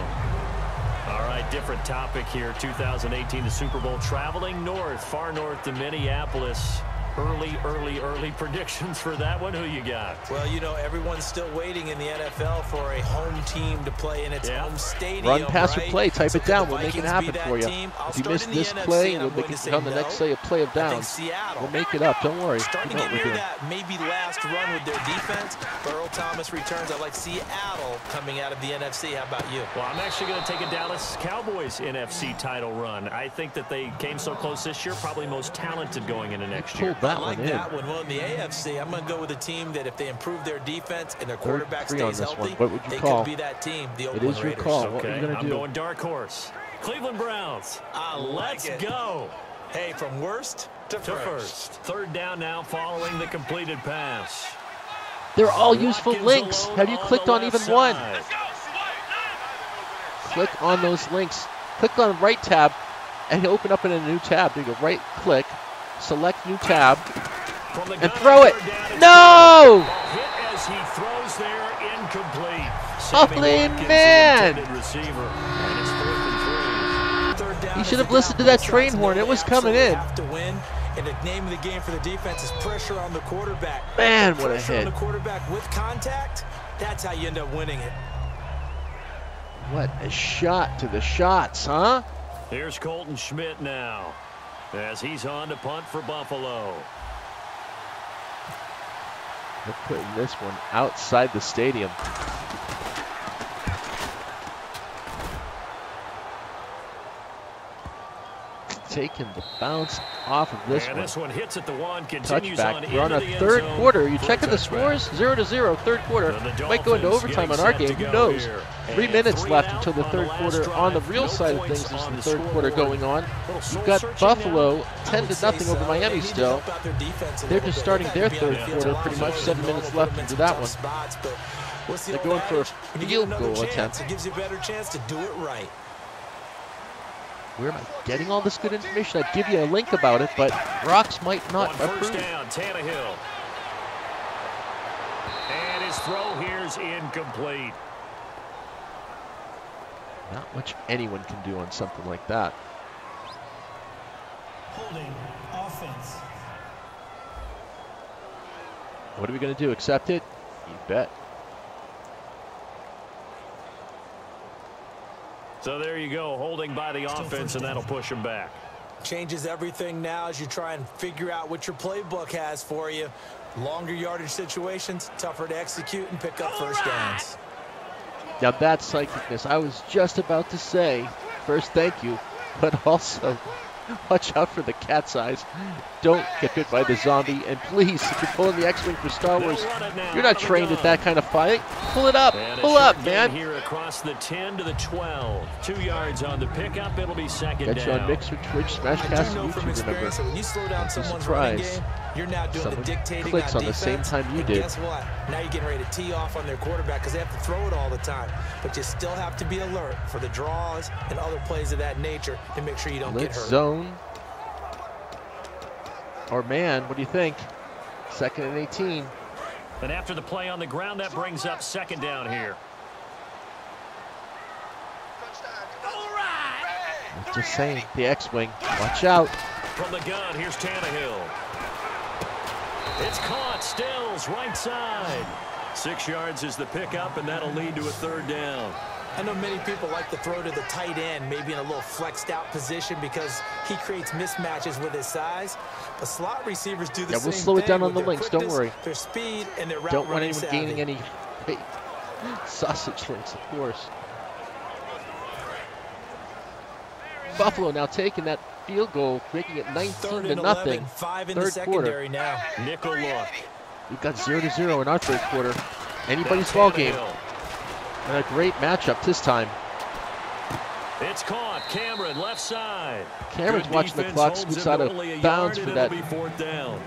Speaker 3: All right, different topic here. 2018, the Super Bowl, traveling north, far north to Minneapolis. Early predictions for that one. Who you got?
Speaker 4: Well, you know, everyone's still waiting in the NFL for a home team to play in its home stadium.
Speaker 1: Run, pass, or
Speaker 4: right?
Speaker 1: play. Type
Speaker 4: So
Speaker 1: it down.
Speaker 4: could the
Speaker 1: We'll make it
Speaker 4: Vikings
Speaker 1: happen
Speaker 4: be that
Speaker 1: for you.
Speaker 4: team? I'll
Speaker 1: If you
Speaker 4: start
Speaker 1: miss
Speaker 4: in the
Speaker 1: this
Speaker 4: NFC,
Speaker 1: play,
Speaker 4: and
Speaker 1: we'll
Speaker 4: I'm
Speaker 1: make
Speaker 4: going
Speaker 1: it
Speaker 4: to say
Speaker 1: on the
Speaker 4: no.
Speaker 1: next play, a play of
Speaker 4: I think
Speaker 1: downs.
Speaker 4: Seattle.
Speaker 1: We'll make it up. Don't worry.
Speaker 4: Starting
Speaker 1: You
Speaker 4: to
Speaker 1: know
Speaker 4: get
Speaker 1: what we're
Speaker 4: near
Speaker 1: doing.
Speaker 4: that maybe last run with their defense. Earl Thomas returns. I like Seattle coming out of the NFC. How about you?
Speaker 3: Well, I'm actually going to take a Dallas Cowboys NFC title run. I think that they came so close this year, probably most talented going into next year.
Speaker 1: Pulled that
Speaker 4: I like
Speaker 1: one in.
Speaker 4: that one. Well, in the AFC, I'm going to go with a team that if they improve their defense and their quarterback
Speaker 1: 3 on
Speaker 4: stays
Speaker 1: this
Speaker 4: healthy,
Speaker 1: one. What would you
Speaker 4: they
Speaker 1: call?
Speaker 4: could be that team, the
Speaker 1: It
Speaker 4: Oakland
Speaker 1: is your
Speaker 4: Raiders.
Speaker 1: call. What are
Speaker 3: Okay,
Speaker 1: you going to
Speaker 3: I'm
Speaker 1: do?
Speaker 3: going dark horse. Cleveland Browns. Let's go.
Speaker 4: Hey, from worst to first.
Speaker 3: Third down now following the completed pass.
Speaker 1: They're all useful
Speaker 3: Watkins
Speaker 1: links.
Speaker 3: alone
Speaker 1: Have you
Speaker 3: on
Speaker 1: clicked
Speaker 3: the
Speaker 1: on
Speaker 3: left
Speaker 1: even one?
Speaker 3: side.
Speaker 1: Click on those links. Click on the right tab and you open up in a new tab. You go right click, select new tab,
Speaker 3: From the
Speaker 1: and
Speaker 3: gun,
Speaker 1: throw it.
Speaker 3: third down, it's
Speaker 1: No!
Speaker 3: hit as he throws there, incomplete.
Speaker 1: Holy
Speaker 3: Sammy Watkins, the
Speaker 1: man!
Speaker 3: intended receiver, and it's 4th and 3.
Speaker 4: Third down
Speaker 1: You
Speaker 4: is
Speaker 1: should have
Speaker 4: the
Speaker 1: listened
Speaker 4: down.
Speaker 1: to that
Speaker 4: Both
Speaker 1: train
Speaker 4: sides
Speaker 1: horn.
Speaker 4: know
Speaker 1: It was
Speaker 4: they
Speaker 1: coming in.
Speaker 4: absolutely have to win, and the name of the game for the defense is pressure on the quarterback.
Speaker 1: Man, what a
Speaker 4: pressure
Speaker 1: hit.
Speaker 4: on the quarterback with contact, that's how you end up winning it.
Speaker 1: What a shot to the shots, huh?
Speaker 3: Here's Colton Schmidt now, as he's on to punt for Buffalo.
Speaker 1: They're putting this one outside the stadium. Taking the bounce off of this
Speaker 3: And
Speaker 1: one.
Speaker 3: this one hits at the one, continues on
Speaker 1: Touchback. We're on
Speaker 3: into
Speaker 1: a
Speaker 3: the end
Speaker 1: third
Speaker 3: zone
Speaker 1: quarter. Are you
Speaker 3: for a
Speaker 1: checking the
Speaker 3: touchback.
Speaker 1: scores? 0-0, third quarter.
Speaker 3: And the
Speaker 1: Might go into
Speaker 3: Dolphins
Speaker 1: overtime on
Speaker 3: getting
Speaker 1: our
Speaker 3: set
Speaker 1: game.
Speaker 3: to
Speaker 1: Who
Speaker 3: go
Speaker 1: knows?
Speaker 3: here.
Speaker 1: 3
Speaker 3: And
Speaker 1: minutes
Speaker 3: 3
Speaker 1: left
Speaker 3: out
Speaker 1: until the
Speaker 3: on
Speaker 1: third
Speaker 3: last
Speaker 1: quarter.
Speaker 3: drive.
Speaker 1: On the real
Speaker 3: No
Speaker 1: side of
Speaker 3: points
Speaker 1: things, this is
Speaker 3: on
Speaker 1: the
Speaker 3: the
Speaker 1: third quarter
Speaker 3: scoreboard.
Speaker 1: going on.
Speaker 3: Little
Speaker 1: You've got
Speaker 3: soul-searching
Speaker 1: Buffalo
Speaker 3: now.
Speaker 1: 10-0 over Miami still. They're just starting their third quarter pretty much. 7 minutes left into that one. They're going for a field goal attempt.
Speaker 4: It gives you a better chance to do it right.
Speaker 1: Where am I getting all this good information? I'd give you a link about it, but Rocks might not
Speaker 3: On first
Speaker 1: approve.
Speaker 3: down, Tannehill. And his throw here's incomplete.
Speaker 1: Not much anyone can do on something like that.
Speaker 5: Holding offense.
Speaker 1: What are we going to do? Accept it? You bet.
Speaker 3: So there you go, holding by the
Speaker 5: Still
Speaker 3: offense,
Speaker 5: first
Speaker 3: and
Speaker 5: down.
Speaker 3: that'll push him back.
Speaker 4: Changes everything now as you try and figure out what your playbook has for you. Longer yardage situations, tougher to execute and pick up first downs.
Speaker 1: Now that's psychicness. I was just about to say, first, thank you, but also watch out for the cat's eyes. Don't get bit by the zombie. And please, if you're pulling the X-Wing for Star Wars, you're not trained at that kind of fight. Pull it up. Pull up, man.
Speaker 3: Here across the 10 to the 12. 2 yards on the pickup. It'll be second down.
Speaker 1: Get you on Mixer, Twitch, Smashcast, and YouTube, remember.
Speaker 4: So when you slow down someone's running game, you're now doing
Speaker 1: someone
Speaker 4: the dictating
Speaker 1: clicks on the
Speaker 4: defense,
Speaker 1: same time you
Speaker 4: and
Speaker 1: did.
Speaker 4: Guess what? Now you're getting ready to tee off on their quarterback because they have to throw it all the time. But you still have to be alert for the draws and other plays of that nature to make sure you don't get hurt.
Speaker 1: Zone. Or man, what do you think? 2nd and 18.
Speaker 3: And after the play on the ground, that brings up second down here.
Speaker 1: Just saying, the X-Wing, watch out.
Speaker 3: From the gun, here's Tannehill. It's caught, Stills, right side. 6 yards is the pickup, and that'll lead to a third down.
Speaker 4: I know many people like to throw to the tight end, maybe in a little flexed out position because he creates mismatches with his size. But slot receivers do the same thing.
Speaker 1: Yeah, we'll slow it down on the links, don't worry.
Speaker 4: Their speed and their route
Speaker 1: don't want
Speaker 4: running
Speaker 1: anyone
Speaker 4: savvy.
Speaker 1: gaining any sausage links, of course. Buffalo now taking that field goal, making it 19-0.
Speaker 4: 5 in the
Speaker 1: Third
Speaker 4: secondary
Speaker 1: quarter.
Speaker 4: now.
Speaker 3: Nickel look.
Speaker 1: We've got 0-0 in our third quarter. Anybody's ball game. And a great matchup this time.
Speaker 3: It's caught. Cameron, left side.
Speaker 1: Cameron's
Speaker 3: Good
Speaker 1: watching the
Speaker 3: defense,
Speaker 1: clock,
Speaker 3: holds
Speaker 1: scoots
Speaker 3: him
Speaker 1: out
Speaker 3: to
Speaker 1: of
Speaker 3: only a
Speaker 1: bounds
Speaker 3: yard,
Speaker 1: for
Speaker 3: and
Speaker 1: that.
Speaker 3: it'll be fourth down.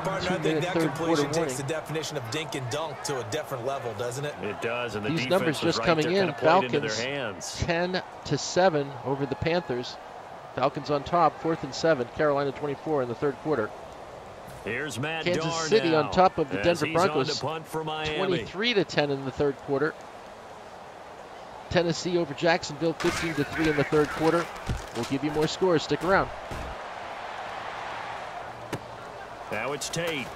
Speaker 4: Partner, I think
Speaker 1: 2-minute
Speaker 4: that
Speaker 1: third quarter
Speaker 4: completion takes
Speaker 1: warning.
Speaker 4: the definition of dink and dunk to a different level, doesn't it?
Speaker 3: It does, and the
Speaker 1: These
Speaker 3: defense
Speaker 1: numbers
Speaker 3: was
Speaker 1: just
Speaker 3: right
Speaker 1: coming
Speaker 3: there,
Speaker 1: in.
Speaker 3: kind of played into their
Speaker 1: Falcons
Speaker 3: hands.
Speaker 1: 10-7 over the Panthers. Falcons on top, 4th and 7. Carolina 24 in the third quarter.
Speaker 3: Here's Matt
Speaker 1: Kansas
Speaker 3: Darr
Speaker 1: City
Speaker 3: now,
Speaker 1: on top of the
Speaker 3: as
Speaker 1: Denver
Speaker 3: he's on
Speaker 1: Broncos,
Speaker 3: to punt for Miami.
Speaker 1: 23-10 in the third quarter. Tennessee over Jacksonville, 15-3 in the third quarter. We'll give you more scores. Stick around.
Speaker 3: Now it's Tate.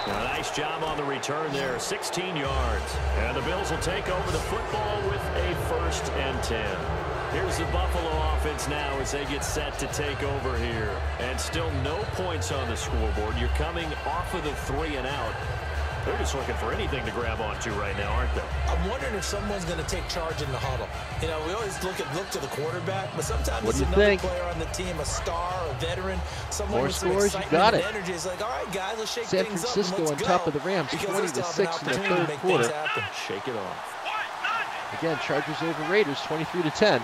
Speaker 3: A nice job on the return there, 16 yards. And the Bills will take over the football with a 1st and 10. Here's the Buffalo offense now as they get set to take over here. And still no points on the scoreboard. You're coming off of the 3 and out. They're just looking for anything to grab onto right now, aren't they?
Speaker 4: I'm wondering if someone's going to take charge in the huddle. You know, we always look to the quarterback, but sometimes it's another player on the team, a star, a veteran, someone
Speaker 1: More
Speaker 4: with some
Speaker 1: scores, you
Speaker 4: excitement
Speaker 1: got
Speaker 4: and
Speaker 1: it.
Speaker 4: energy. It's like, all right, guys, let's shake
Speaker 1: San
Speaker 4: things up
Speaker 1: Francisco
Speaker 4: and
Speaker 1: on
Speaker 4: let's
Speaker 1: top
Speaker 4: go.
Speaker 1: of the Rams,
Speaker 4: Because
Speaker 1: 20-6 in the
Speaker 4: opportunity to
Speaker 1: third
Speaker 4: make
Speaker 1: quarter.
Speaker 4: things happen.
Speaker 3: Shake it off.
Speaker 1: Again, Chargers over Raiders, 23-10.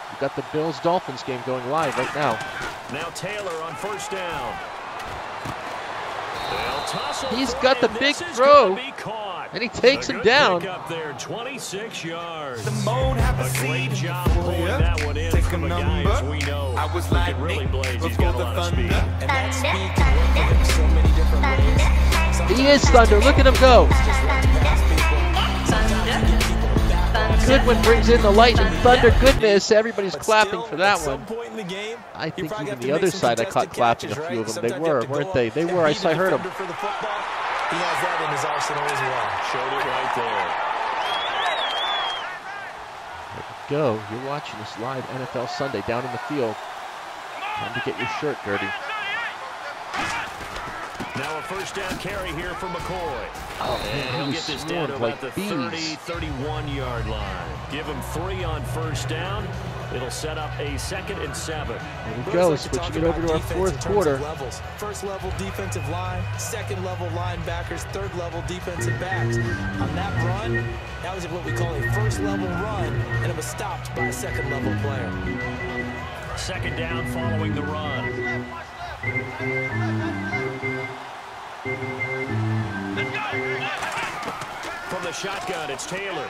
Speaker 1: We've got the Bills-Dolphins game going live right now.
Speaker 3: Now Taylor on 1st down.
Speaker 1: He's got the big throw, and he takes him down.
Speaker 3: Up there, 26 yards.
Speaker 6: The moan have
Speaker 3: a great job pulling that one in from a guy as we know.
Speaker 6: I was
Speaker 3: who
Speaker 6: like
Speaker 3: can really
Speaker 6: Nick
Speaker 3: blaze. He's
Speaker 6: before
Speaker 3: got a
Speaker 6: the
Speaker 3: lot of
Speaker 6: thunder.
Speaker 3: speed.
Speaker 4: And that speed can work in so many different ways.
Speaker 1: He is Thunder. Look at him go. Goodwin brings in the lightning thunder goodness. Everybody's clapping for that one. I think even the other side I caught clapping a few of them. They were, weren't they? They were. I heard them.
Speaker 4: He has that in his arsenal as well.
Speaker 3: Showed it right there.
Speaker 1: There we go. You're watching this live NFL Sunday down in the field. Time to get your shirt dirty.
Speaker 3: Now a 1st down carry here for McCoy.
Speaker 1: Oh,
Speaker 3: and
Speaker 1: man,
Speaker 3: he'll
Speaker 1: he
Speaker 3: get this
Speaker 1: swarmed
Speaker 3: down to about
Speaker 1: like
Speaker 3: the
Speaker 1: bees.
Speaker 3: 30-31-yard line. Give him 3 on 1st down. It'll set up a 2nd and 7.
Speaker 1: There we go, switching it over to our fourth quarter.
Speaker 4: First level defensive line, 2nd level linebackers, 3rd level defensive backs. On that run, that was what we call a 1st level run, and it was stopped by a 2nd level player.
Speaker 3: 2nd down following the run. From the shotgun, it's Taylor.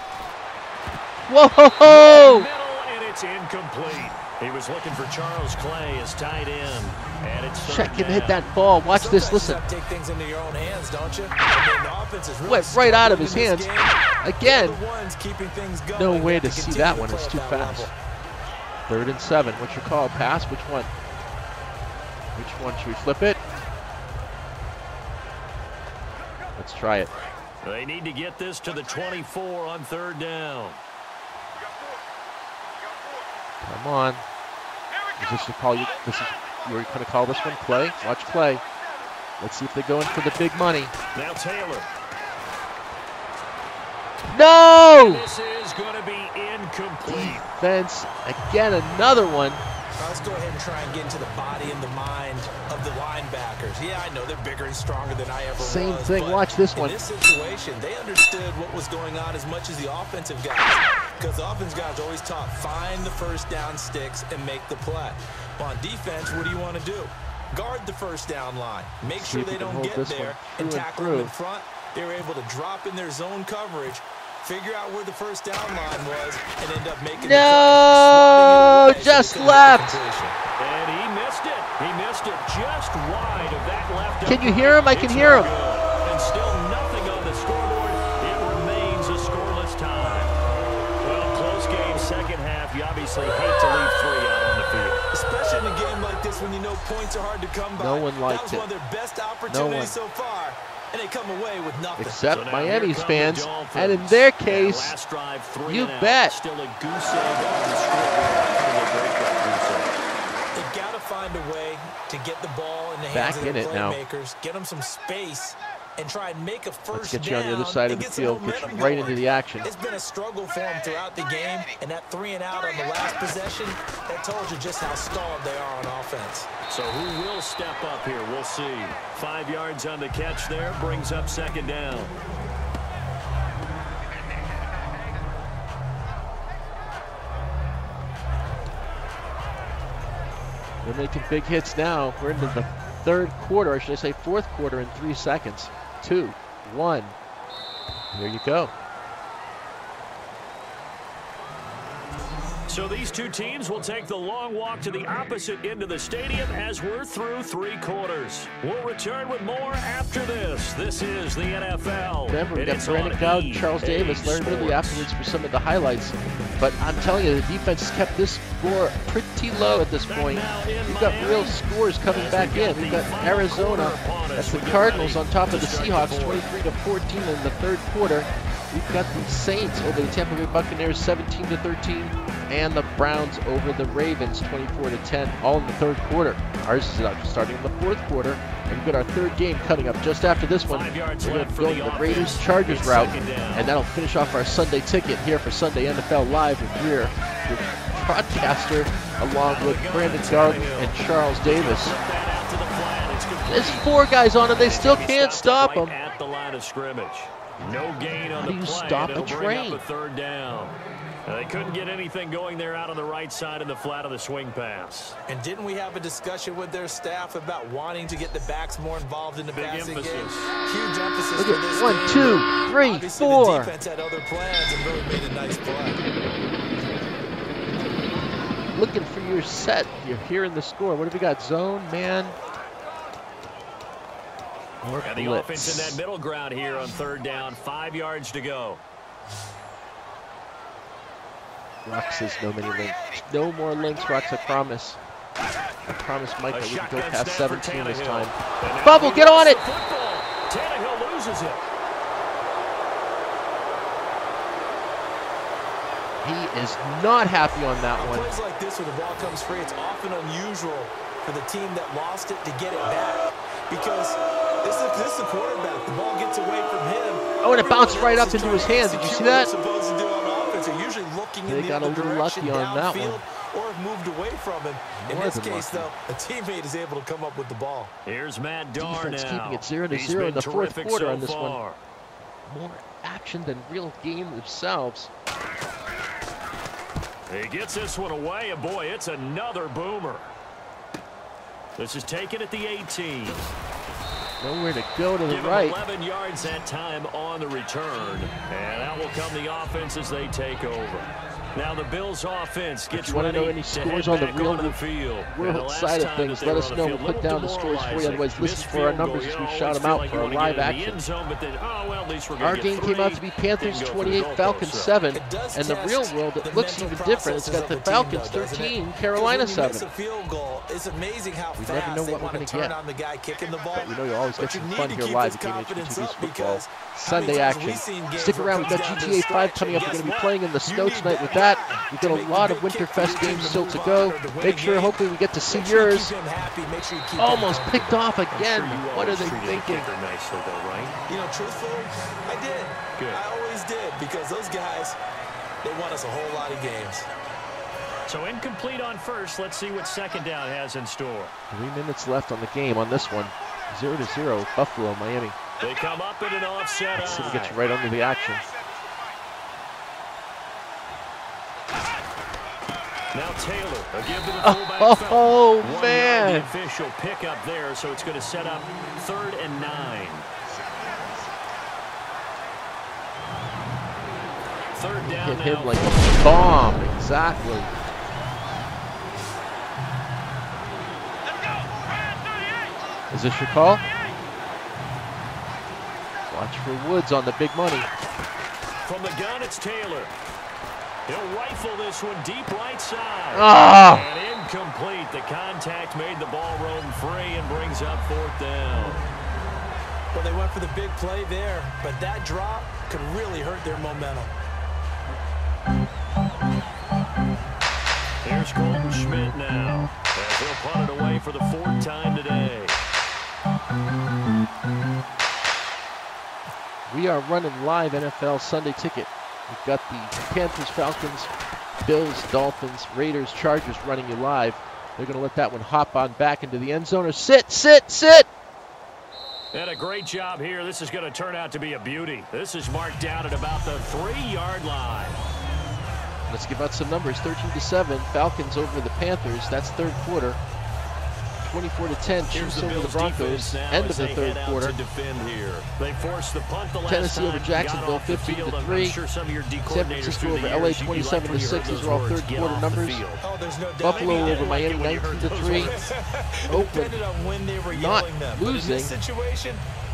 Speaker 1: Whoa!
Speaker 3: Middle, and it's incomplete. He was looking for Charles Clay as tight end. And it's
Speaker 1: Check him hit that ball. Watch this. Listen.
Speaker 4: Take things into your own hands, don't you?
Speaker 1: Went right out of his hands. Again. No
Speaker 4: No
Speaker 1: way to see that one. It's too fast. 3rd and 7. What's your call? Pass? Which one? Which one? Should we flip it? Let's try it.
Speaker 3: They need to get this to the 24 on 3rd down.
Speaker 1: Come on. Is this you going to call this one play? Watch play. Let's see if they go in for the big money.
Speaker 3: Now Taylor.
Speaker 1: No!
Speaker 3: This is going to be incomplete.
Speaker 1: Defense, again, another one.
Speaker 4: Let's go ahead and try and get into the body and the mind of the linebackers. Yeah, I know they're bigger and stronger than I ever was.
Speaker 1: Same thing, watch this one.
Speaker 4: In this situation, they understood what was going on as much as the offensive guys. Because the offensive guys always taught, find the first down sticks and make the play. Well, on defense, what do you want to do? Guard the first down line. Make sure they don't get there and tackle them in front. They were able to drop in their zone coverage, figure out where the first down line was, and end up making
Speaker 1: no, just left.
Speaker 3: And he missed it. He missed it just wide of that left.
Speaker 1: Can you hear him? I can hear him.
Speaker 3: And still nothing on the scoreboard. It remains a scoreless tie. Well, close game, second half. You obviously hate to leave 3 out on the field.
Speaker 4: Especially in a game like this when you know points are hard to come by.
Speaker 1: No one liked it.
Speaker 4: That was one of their best opportunities so far. And they come away with nothing.
Speaker 1: Except Miami's fans, and in their case, you bet.
Speaker 3: Still a goose egg on the scoreboard.
Speaker 4: They've got to find a way to get the ball in the hands of the playmakers, get them some space, and try and make a first down.
Speaker 1: Let's get you on the other side of the field, get you right into the action.
Speaker 4: It's been a struggle for them throughout the game, and that 3 and out on the last possession, that told you just how stalled they are on offense.
Speaker 3: So who will step up here? We'll see. 5 yards on the catch there, brings up second down.
Speaker 1: They're making big hits now. We're into the third quarter, or should I say fourth quarter in 3 seconds. 2, 1. There you go.
Speaker 3: So these two teams will take the long walk to the opposite end of the stadium as we're through 3 quarters. We'll return with more after this. This is the NFL.
Speaker 1: Remember, we got Brandon Cowden, Charles Davis, Larry Ridley afterwards for some of the highlights. But I'm telling you, the defense has kept this score pretty low at this point. We've got real scores coming back in. We've got Arizona, that's the Cardinals on top of the Seahawks, 23-14 in the third quarter. We've got the Saints over the Tampa Bay Buccaneers, 17-13, and the Browns over the Ravens, 24-10, all in the third quarter. Ours is starting in the fourth quarter, and we've got our third game coming up just after this one. We're going to go the Raiders-Chargers route, and that'll finish off our Sunday ticket here for Sunday NFL Live with Greer, your broadcaster, along with Brandon Cowden and Charles Davis. There's 4 guys on it, they still can't stop them.
Speaker 3: At the line of scrimmage. No gain on
Speaker 1: How do you stop a train?
Speaker 3: A third down. They couldn't get anything going there out on the right side in the flat of the swing pass.
Speaker 4: And didn't we have a discussion with their staff about wanting to get the backs more involved in the passing game? Huge emphasis for this game.
Speaker 1: 1, 2, 3,
Speaker 4: Obviously
Speaker 1: 4.
Speaker 4: The defense had other plans and really made a nice play.
Speaker 1: Looking for your set. You're hearing the score. What have we got? Zone, man.
Speaker 3: And the offense in that middle ground here on third down. 5 yards to go.
Speaker 1: Rock says no many links. No more links, Rocks, I promise. I promise Mike that we can go past 17 this time. Bubble, get on it!
Speaker 3: Tannehill loses it.
Speaker 1: He is not happy on that one.
Speaker 4: Plays like this where the ball comes free, it's often unusual for the team that lost it to get it back. Because this is the quarterback. The ball gets away from him.
Speaker 1: Oh, and it bounced right up into his hands. Did you see that?
Speaker 4: Supposed to do on offense. They're usually looking in the other direction,
Speaker 1: lucky on that one.
Speaker 4: Or have moved away from him. In this case, though, a teammate is able to come up with the ball.
Speaker 3: Here's Matt Darr
Speaker 1: Defense
Speaker 3: now.
Speaker 1: keeping it 0-0 in the fourth quarter on this one.
Speaker 3: More
Speaker 1: action than real game themselves.
Speaker 3: He gets this one away, and boy, it's another boomer. This is taken at the 18.
Speaker 1: Nowhere to go to the right.
Speaker 3: 11 yards that time on the return. And out will come the offense as they take over. Now the Bills offense gets ready to head back onto the field.
Speaker 1: Real side of things, let us know. We'll put down the scores for you. Otherwise, listen for our numbers as we shout them out for our live action. Our game came out to be Panthers 28, Falcons 7. And the real world, it looks even different. It's got the Falcons 13, Carolina 7.
Speaker 4: It's amazing how
Speaker 1: we never know what we're going to get. But you know you always get some fun here live at Game HBTV's Football. Sunday action. Stick around. We've got GTA 5 coming up. We're going to be playing in the snow tonight with that. that. We've got a lot of Winterfest games still to go. Make sure, hopefully, we get to see yours. Almost picked off again. What are they thinking?
Speaker 3: Nicely, though, right?
Speaker 4: You know, truthfully, I did.
Speaker 3: Good.
Speaker 4: I always did, because those guys, they won us a whole lot of games.
Speaker 3: So incomplete on first. Let's see what second down has in store.
Speaker 1: 3 minutes left on the game on this one. 0-0, Buffalo, Miami.
Speaker 3: They come up in an offset.
Speaker 1: Let's see if we get you right under the action.
Speaker 3: Now Taylor, a give to the fullback.
Speaker 1: Oh,
Speaker 3: One
Speaker 1: man.
Speaker 3: yard, the official pick up there, so it's going to set up 3rd and 9. 3rd down
Speaker 1: Hit
Speaker 3: now.
Speaker 1: him like a bomb, exactly. Is this your call? Watch for Woods on the big money.
Speaker 3: From the gun, it's Taylor. He'll rifle this one deep right side.
Speaker 1: Ah!
Speaker 3: And incomplete. The contact made the ball roam free and brings up 4th down.
Speaker 4: Well, they went for the big play there, but that drop could really hurt their momentum.
Speaker 3: Here's Colton Schmidt now, as he'll punt it away for the 4th time today.
Speaker 1: We are running live NFL Sunday Ticket. We've got the Panthers, Falcons, Bills, Dolphins, Raiders, Chargers running you live. They're going to let that one hop on back into the end zone or sit.
Speaker 3: And a great job here. This is going to turn out to be a beauty. This is marked down at about the 3-yard line.
Speaker 1: Let's give out some numbers. 13-7, Falcons over the Panthers. That's 3rd quarter. 24-10, Chiefs over the Broncos. End of the 3rd quarter.
Speaker 3: They forced the punt the last
Speaker 1: Tennessee over
Speaker 3: time,
Speaker 1: Jacksonville, 15-3. San Francisco over LA, 27-6. These are all 3rd quarter numbers. Buffalo over Miami, 19-3. Oakland not losing.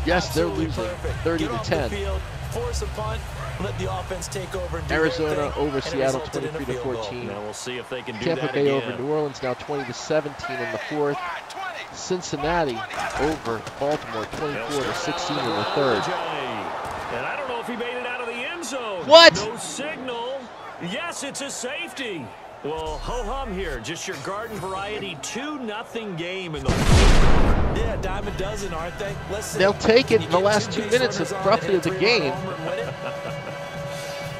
Speaker 1: Yes, they're losing, 30-10.
Speaker 4: Force a punt, let the offense take over.
Speaker 1: Arizona over Seattle, 23-14.
Speaker 3: Now we'll see if they can do
Speaker 1: Tampa
Speaker 3: that
Speaker 1: Bay
Speaker 3: again.
Speaker 1: over New Orleans, now 20-17 in the 4th. Cincinnati over Baltimore, 24-16 in the 3rd.
Speaker 3: And I don't know if he made it out of the end zone.
Speaker 1: What?
Speaker 3: No signal. Yes, it's a safety. Well, ho-hum here. Just your garden variety 2-0 game in the
Speaker 4: Yeah, dime a dozen, aren't they? Let's see.
Speaker 1: They'll take it in the last 2 minutes of roughly the game.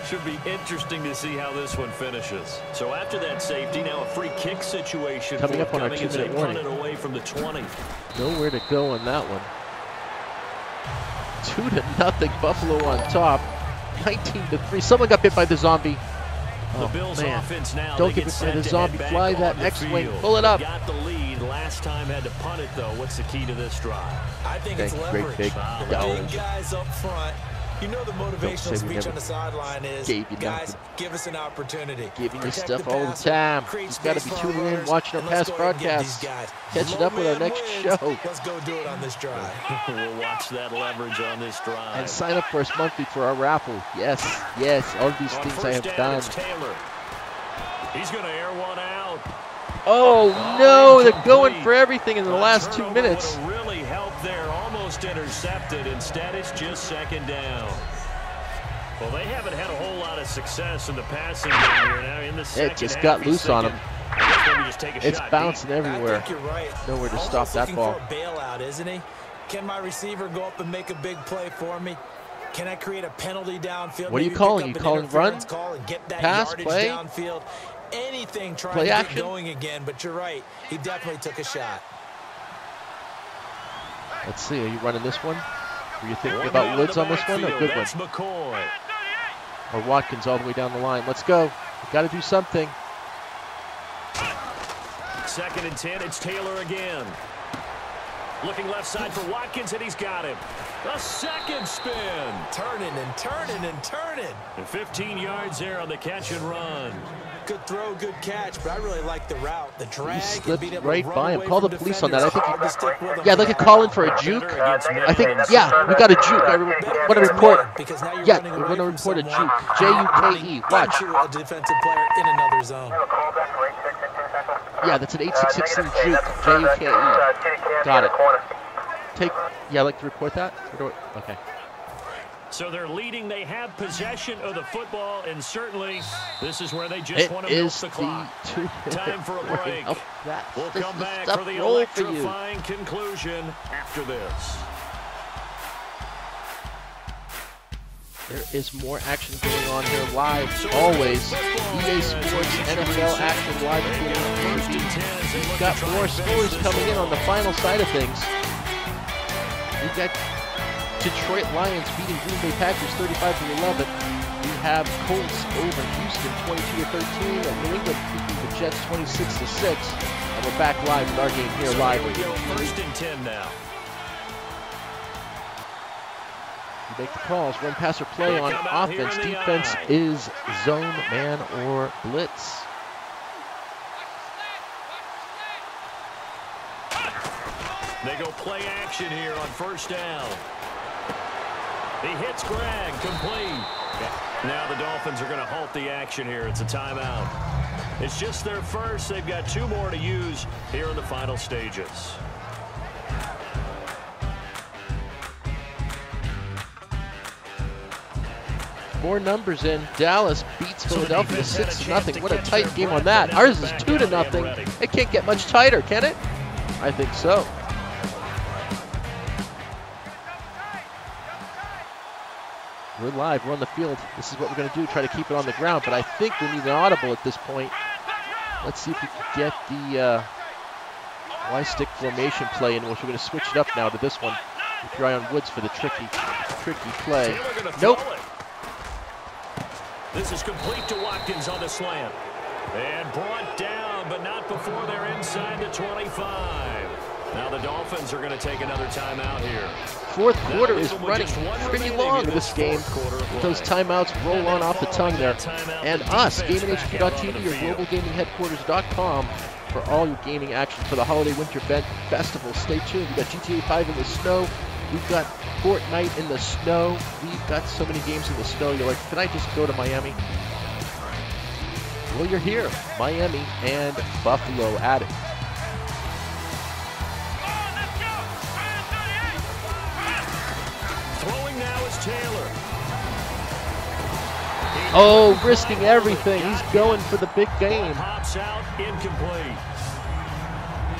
Speaker 3: Should be interesting to see how this one finishes. So after that safety, now a free kick situation
Speaker 1: Coming up on our
Speaker 3: as they
Speaker 1: 2-minute
Speaker 3: punt
Speaker 1: warning.
Speaker 3: it away from the 20.
Speaker 1: Nowhere to go on that one. 2-0, Buffalo on top. 19-3. Someone got bit by the zombie.
Speaker 3: The
Speaker 1: Oh,
Speaker 3: Bills
Speaker 1: man.
Speaker 3: offense now.
Speaker 1: Don't
Speaker 3: they
Speaker 1: get
Speaker 3: get
Speaker 1: bit by the
Speaker 3: set to
Speaker 1: zombie.
Speaker 3: head
Speaker 1: Fly
Speaker 3: back
Speaker 1: that
Speaker 3: on the
Speaker 1: X-wing.
Speaker 3: field.
Speaker 1: Pull it up.
Speaker 3: They got the lead. Last time had to punt it, though. What's the key to this drive?
Speaker 4: I think it's
Speaker 1: Great
Speaker 4: leverage.
Speaker 1: big
Speaker 4: The
Speaker 1: dog.
Speaker 4: big guys up front. You know the motivational
Speaker 1: say we
Speaker 4: speech
Speaker 1: never
Speaker 4: on the sideline is,
Speaker 1: gave you
Speaker 4: guys,
Speaker 1: nothing.
Speaker 4: give us an opportunity.
Speaker 1: Giving you
Speaker 4: Protect
Speaker 1: stuff
Speaker 4: the
Speaker 1: all the
Speaker 4: passer,
Speaker 1: time.
Speaker 4: create
Speaker 1: You've got to
Speaker 4: space
Speaker 1: be
Speaker 4: for our
Speaker 1: tuning in,
Speaker 4: runners,
Speaker 1: watching our
Speaker 4: and let's
Speaker 1: past
Speaker 4: go ahead and get
Speaker 1: broadcasts.
Speaker 4: these guys.
Speaker 1: Catching up with our
Speaker 4: Low
Speaker 1: next
Speaker 4: man
Speaker 1: show.
Speaker 4: wins. Let's go do it on this drive.
Speaker 3: We'll watch that leverage on this drive.
Speaker 1: And sign up for us monthly for our raffle. Yes, all of these
Speaker 3: On
Speaker 1: things
Speaker 3: first
Speaker 1: I have
Speaker 3: down,
Speaker 1: done.
Speaker 3: it's Taylor. He's going to air one out.
Speaker 1: Oh no, they're going
Speaker 3: Incomplete.
Speaker 1: for everything in the last 2
Speaker 3: Turnover
Speaker 1: minutes.
Speaker 3: would've really helped there. Almost intercepted. Instead, it's just 2nd down. Well, they haven't had a whole lot of success in the passing game here. Now in the second
Speaker 1: It just
Speaker 3: half,
Speaker 1: got
Speaker 3: he's
Speaker 1: loose on
Speaker 3: thinking,
Speaker 1: him.
Speaker 3: I guess maybe just take a
Speaker 1: It's
Speaker 3: shot
Speaker 1: bouncing
Speaker 3: deep.
Speaker 1: everywhere.
Speaker 4: I think you're right.
Speaker 1: Nowhere to
Speaker 4: Almost
Speaker 1: stop that
Speaker 4: looking
Speaker 1: ball.
Speaker 4: for a bailout, isn't he? Can my receiver go up and make a big play for me? Can I create a penalty downfield?
Speaker 1: What are you
Speaker 4: Maybe
Speaker 1: calling?
Speaker 4: pick
Speaker 1: You
Speaker 4: up an
Speaker 1: calling run?
Speaker 4: interference call and get that
Speaker 1: Pass?
Speaker 4: yardage
Speaker 1: Play?
Speaker 4: downfield? Anything trying
Speaker 1: Play
Speaker 4: to
Speaker 1: action?
Speaker 4: get going again, but you're right. He definitely took a shot.
Speaker 1: Let's see, are you running this one? Were you thinking
Speaker 3: One
Speaker 1: about
Speaker 3: out
Speaker 1: Woods
Speaker 3: of
Speaker 1: on
Speaker 3: the
Speaker 1: this one? A
Speaker 3: backfield.
Speaker 1: good one.
Speaker 3: That's McCoy.
Speaker 1: Or Watkins all the way down the line. Let's go. We've got to do something.
Speaker 3: 2nd and 10. It's Taylor again. Looking left side for Watkins, and he's got him. A second spin.
Speaker 4: Turning and turning and turning.
Speaker 3: And 15 yards there on the catch and run.
Speaker 4: Good throw, good catch, but I really like the route, the drag.
Speaker 1: He
Speaker 4: and
Speaker 1: slipped
Speaker 4: being able to
Speaker 1: right
Speaker 4: run
Speaker 1: by him.
Speaker 4: away
Speaker 1: Call
Speaker 4: from
Speaker 1: the police on that. I
Speaker 4: defenders.
Speaker 1: think
Speaker 4: Hard to stick with him
Speaker 1: yeah,
Speaker 4: for
Speaker 1: they could
Speaker 4: that
Speaker 1: call
Speaker 4: long.
Speaker 1: in for a juke.
Speaker 3: Better against
Speaker 1: I think,
Speaker 3: Madden.
Speaker 1: yeah, we got a juke. I want to report.
Speaker 4: Because now you're
Speaker 1: Yeah,
Speaker 4: running
Speaker 1: we're
Speaker 4: away
Speaker 1: going to
Speaker 4: from
Speaker 1: report a
Speaker 4: someone,
Speaker 1: juke. J-U-K-E. Watch.
Speaker 4: into a defensive player in another zone.
Speaker 1: Yeah, that's an 866 juke. J-U-K-E. Got it. Yeah, I'd like to report that. Okay.
Speaker 3: So they're leading. They have possession of the football, and certainly this is where they just want to milk the clock. Time for a break. We'll come back for the electrifying conclusion after this.
Speaker 1: There is more action going on here live, always. EA Sports NFL action live. We've got more scores coming in on the final side of things. We've got Detroit Lions beating Green Bay Packers 35-11. We have Colts over Houston 22-13, and New England beating the Jets 26-6. And we're back live with our game here live.
Speaker 3: Here we go, 1st and 10 now.
Speaker 1: You make the calls. Run, pass, or play on offense. Defense is zone, man, or blitz.
Speaker 3: They go play action here on 1st down. He hits Greg, complete. Now the Dolphins are going to halt the action here. It's a timeout. It's just their first. They've got 2 more to use here in the final stages.
Speaker 1: More numbers in. Dallas beats Philadelphia 6-0. What a tight game on that. Ours is 2-0. It can't get much tighter, can it? I think so. We're live. We're on the field. This is what we're going to do. Try to keep it on the ground. But I think we need an audible at this point. Let's see if we can get the Y-stick formation play in, which we're going to switch it up now to this one. Keep your eye on Woods for the tricky play. Nope.
Speaker 3: This is complete to Watkins on the slant. And brought down, but not before they're inside the 25. Now the Dolphins are going to take another timeout here.
Speaker 1: Fourth quarter is running pretty long this game. Those timeouts roll on off the tongue there. And us, GamingHQ.tv, your global gaming headquarters.com for all your gaming action for the Holiday Winter Festival. Stay tuned. We've got GTA 5 in the snow. We've got Fortnite in the snow. We've got so many games in the snow. You're like, can I just go to Miami? Well, you're here. Miami and Buffalo at it.
Speaker 3: Throwing now is Taylor.
Speaker 1: Oh, risking everything. He's going for the big game.
Speaker 3: Pops out, incomplete.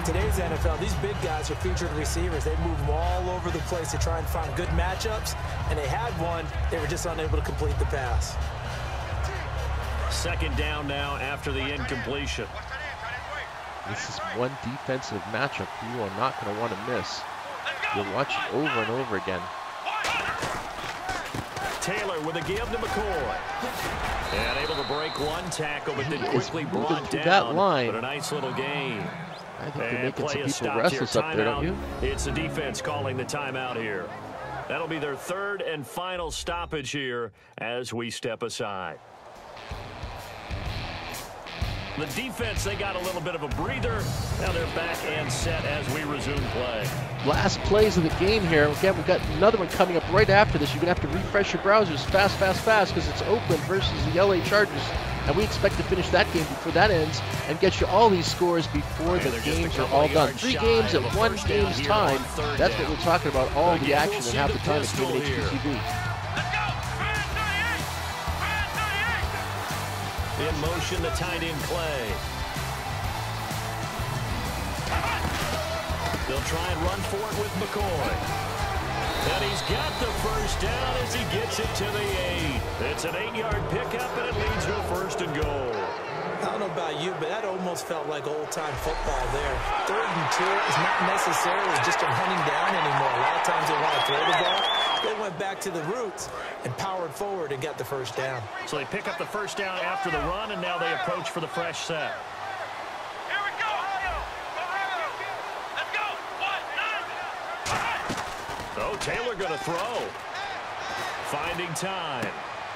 Speaker 4: Today's NFL, these big guys are featured receivers. They move them all over the place to try and find good matchups, and they had one. They were just unable to complete the pass.
Speaker 3: 2nd down now after the incompletion.
Speaker 1: This is one defensive matchup you are not going to want to miss. You'll watch it over and over again.
Speaker 3: Taylor with a give to McCoy. And able to break one tackle, but then quickly brought down.
Speaker 1: That line.
Speaker 3: But a nice little gain.
Speaker 1: I think they're making some people restless up there, don't you?
Speaker 3: It's the defense calling the timeout here. That'll be their 3rd and final stoppage here as we step aside. The defense, they got a little bit of a breather. Now they're back and set as we resume play.
Speaker 1: Last plays of the game here. Again, we've got another one coming up right after this. You're going to have to refresh your browsers fast, because it's Oakland versus the LA Chargers. And we expect to finish that game before that ends and get you all these scores before the games are all done. 3 games at 1 game's time. That's what we're talking about, all the action and half the time at GamingHQ.tv.
Speaker 3: In motion, the tight end play. They'll try and run for it with McCoy. And he's got the 1st down as he gets it to the 8. It's an 8-yard pickup, and it leads to a 1st and goal.
Speaker 4: I don't know about you, but that almost felt like old-time football there. 3rd and 2 is not necessarily just a hunting down anymore. A lot of times they want to throw the ball. They went back to the roots and powered forward and got the 1st down.
Speaker 3: So they pick up the 1st down after the run, and now they approach for the fresh set.
Speaker 2: Here we go. Let's go.
Speaker 3: Oh, Taylor going to throw. Finding time.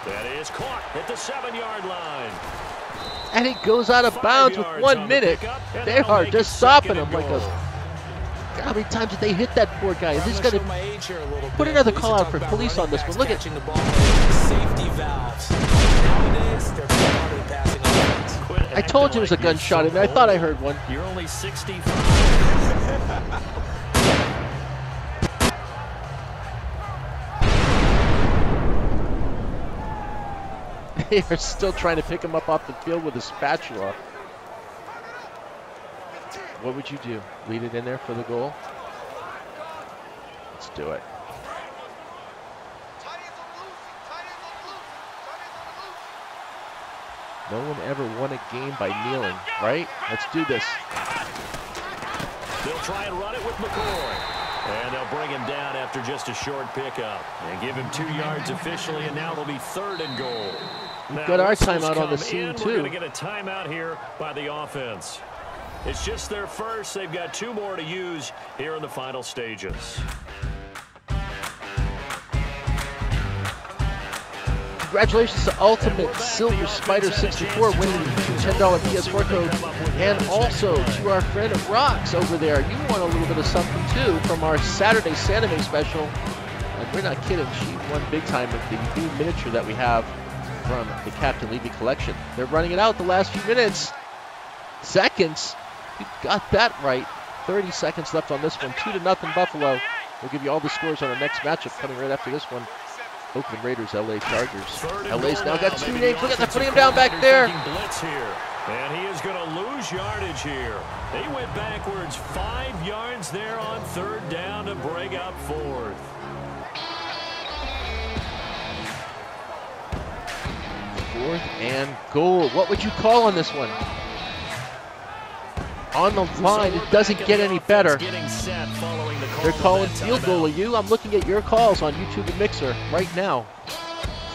Speaker 3: That is caught at the 7-yard line.
Speaker 1: And he goes out of bounds with 1 minute. They are just stopping him like a... How many times did they hit that poor guy? Is this going to put another call out for police on this one? Look at
Speaker 4: the ball. Safety valves. Nowadays, they're probably passing offense.
Speaker 1: I told you it was a gunshot, and I thought I heard one.
Speaker 3: You're only 65.
Speaker 1: They are still trying to pick him up off the field with a spatula. What would you do? Lead it in there for the goal? Let's do it. No one ever won a game by kneeling, right? Let's do this.
Speaker 3: They'll try and run it with McCoy. And they'll bring him down after just a short pickup. And give him 2 yards officially, and now they'll be 3rd and goal.
Speaker 1: We've got our timeout on the scene, too.
Speaker 3: We're going to get a timeout here by the offense. It's just their first. They've got 2 more to use here in the final stages.
Speaker 1: Congratulations to Ultimate Silver Spider 64 winning the $10 PS4 code, and also to our friend Rox over there. You won a little bit of something too from our Saturday Sanime special, and we're not kidding. She won big time with the new miniature that we have from the Captain Levy collection. They're running it out the last few minutes, seconds. You got that right. 30 seconds left on this one. 2-0 Buffalo. We'll give you all the scores on our next matchup coming right after this one. Oakland Raiders, LA Chargers. LA's now got 2 names. Look at that, putting him down back there.
Speaker 3: Blitz here, and he is going to lose yardage here. They went backwards 5 yards there on 3rd down to bring up 4th.
Speaker 1: Fourth and goal. What would you call on this one? On the line, it doesn't get any better. They're calling field goal of you. I'm looking at your calls on YouTube and Mixer right now.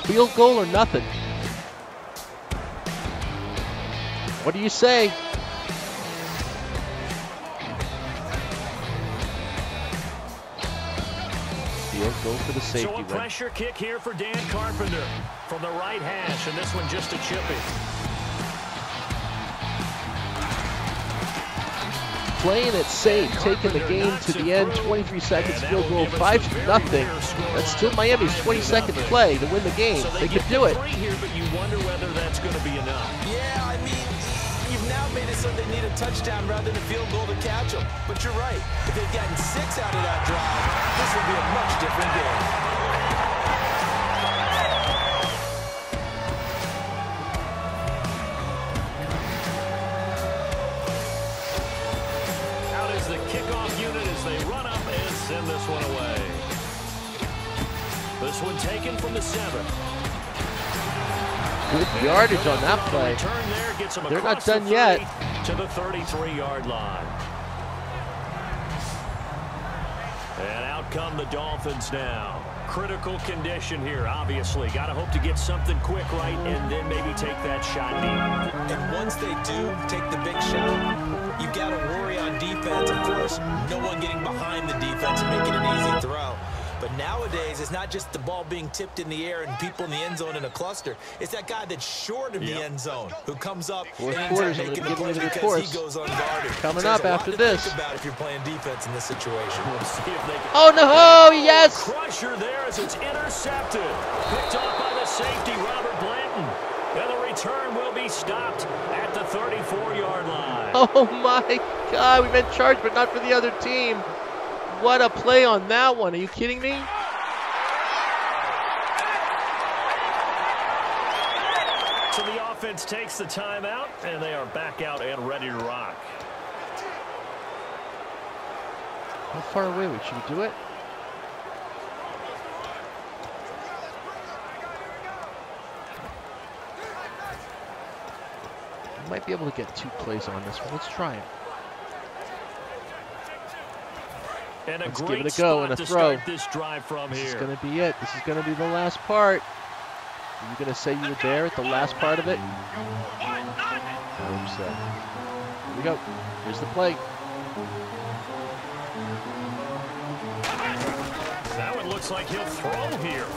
Speaker 1: Field goal or nothing? What do you say? Field goal for the safety.
Speaker 3: So a pressure kick here for Dan Carpenter from the right hash, and this one just a chippy.
Speaker 1: Playing it safe, taking the game to the end, 23 seconds, field goal, 5-0. That's still Miami's 22nd play to win the game. They could do it.
Speaker 3: Here, but you wonder whether that's going to be enough.
Speaker 4: Yeah, I mean, you've now made it so they need a touchdown rather than a field goal to catch them. But you're right. If they'd gotten 6 out of that drive, this would be a much different game.
Speaker 3: Send this one away. This one taken from the 7.
Speaker 1: Good yardage on that play. They're not done yet.
Speaker 3: To the 33-yard line. And out come the Dolphins now. Critical condition here, obviously. Got to hope to get something quick right and then maybe take that shot deep.
Speaker 4: And once they do take the big shot, you've got to worry on defense. Of course, no one getting behind the defense and making an easy throw. But nowadays, it's not just the ball being tipped in the air and people in the end zone in a cluster. It's that guy that's short of the end zone who comes up and ends up making the play because he goes unguarded.
Speaker 1: Coming up after this.
Speaker 4: Think about if you're playing defense in this situation.
Speaker 3: We'll see if they can.
Speaker 1: Oh no! Yes!
Speaker 3: Crusher there as it's intercepted. Picked off by the safety, Robert Blanton. And the return will be stopped at the 34-yard line.
Speaker 1: Oh my God! We meant charge, but not for the other team. What a play on that one. Are you kidding me?
Speaker 3: So the offense takes the timeout, and they are back out and ready to rock.
Speaker 1: How far away should we do it? We might be able to get 2 plays on this one. Let's try it.
Speaker 3: And
Speaker 1: let's give it a go and a throw.
Speaker 3: This drive from
Speaker 1: this
Speaker 3: here.
Speaker 1: Is going to be it. This is going to be the last part. Are you going to say you were there at the last part of it? I hope so. Here we go. Here's the play.
Speaker 3: Now it looks like he'll throw here.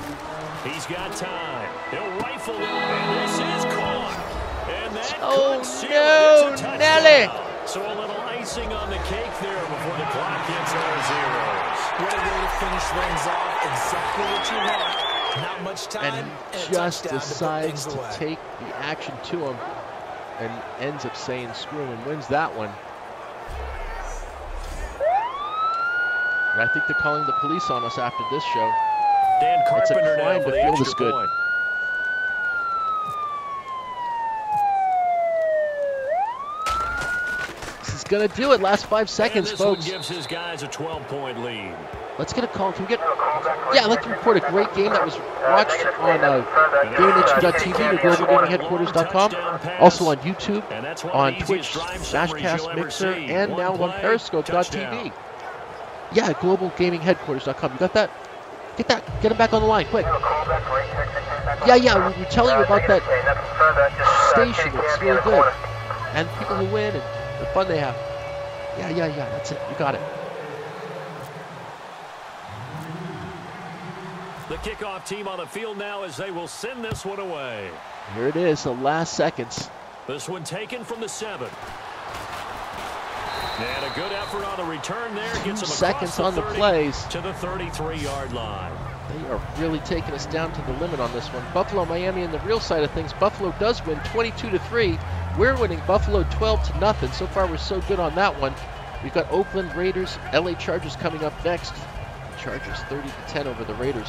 Speaker 3: He's got time. He'll rifle it, and this is caught. And that could seal it. It's a touchdown.
Speaker 1: Nelly.
Speaker 3: So a little icing on the cake there before the clock hits our zeros.
Speaker 4: What a way to finish things off. Exactly what you want. Not much time.
Speaker 1: And just decides to take the action to him and ends up saying screw him and wins that one. And I think they're calling the police on us after this show.
Speaker 3: Dan Carpenter
Speaker 1: it's a crime
Speaker 3: now
Speaker 1: to
Speaker 3: for the
Speaker 1: feel
Speaker 3: extra
Speaker 1: this good.
Speaker 3: point.
Speaker 1: going to do it. Last 5 seconds,
Speaker 3: and this
Speaker 1: folks.
Speaker 3: One gives his guys a 12-point lead.
Speaker 1: Let's get a call. Can we get... Yeah, I'd like to report a great game that was watched on GameNation.tv, globalgamingheadquarters.com, also on YouTube, on Twitch, Smashcast, Mixer, and now on Periscope.tv. Yeah, globalgamingheadquarters.com. You got that? Get him back on the line, quick. Yeah, we're telling you about that station. It's really good. And people who win and the fun they have. Yeah, that's it. You got it.
Speaker 3: The kickoff team on the field now as they will send this one away.
Speaker 1: Here it is, the last seconds.
Speaker 3: This one taken from the 7. And a good effort on the return there. Gets
Speaker 1: 2
Speaker 3: them
Speaker 1: seconds on the
Speaker 3: 30
Speaker 1: plays.
Speaker 3: to the 33-yard line.
Speaker 1: They are really taking us down to the limit on this one. Buffalo, Miami, and the real side of things. Buffalo does win 22-3. We're winning Buffalo 12-0. So far, we're so good on that one. We've got Oakland Raiders, LA Chargers coming up next. Chargers 30-10 over the Raiders.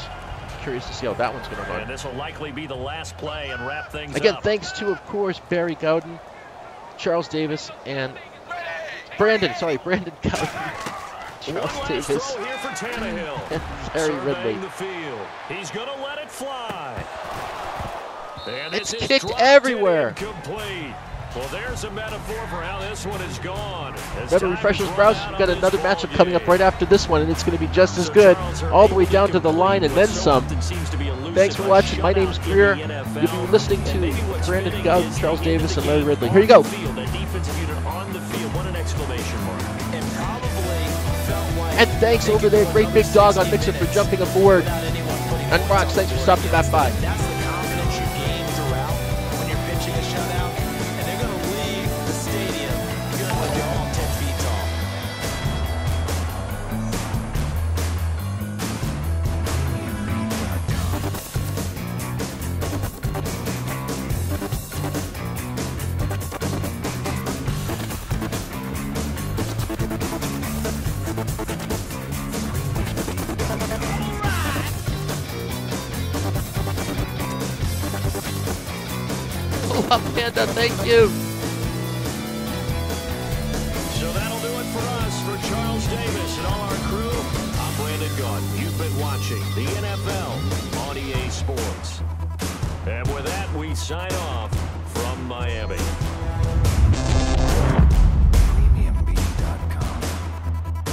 Speaker 1: Curious to see how that one's going to run.
Speaker 3: And this will likely be the last play and wrap things
Speaker 1: Again,
Speaker 3: up.
Speaker 1: thanks to, of course, Barry Gowden, Charles Davis, and Brandon Gowden, Charles Davis,
Speaker 3: Throw here for Tannehill.
Speaker 1: and Larry Ridley.
Speaker 3: The field. He's going to let it fly. And
Speaker 1: It's
Speaker 3: this is
Speaker 1: kicked
Speaker 3: dropped
Speaker 1: everywhere.
Speaker 3: and incomplete. Well, there's a metaphor for how this one is gone.
Speaker 1: Remember, refresh those browsers. We've got another matchup coming up right after this one, and it's going to be just as good, all the way down to the line and then some. Thanks for watching. My name's Greer. You'll be listening to Brandon Gowden, Charles Davis, and Larry Ridley. Here you go. And thanks over there, Great Big Dog on Mixer, for jumping aboard. And Rocks, thanks for stopping back by.
Speaker 4: That's the confidence you gain throughout when you're pitching a shutout, and they're going to leave the stadium feeling like they're all 10 feet tall.
Speaker 1: Panda, thank you.
Speaker 3: So that'll do it for us. For Charles Davis and all our crew, I'm Brandon Gowden. You've been watching the NFL on EA Sports. And with that, we sign off from Miami.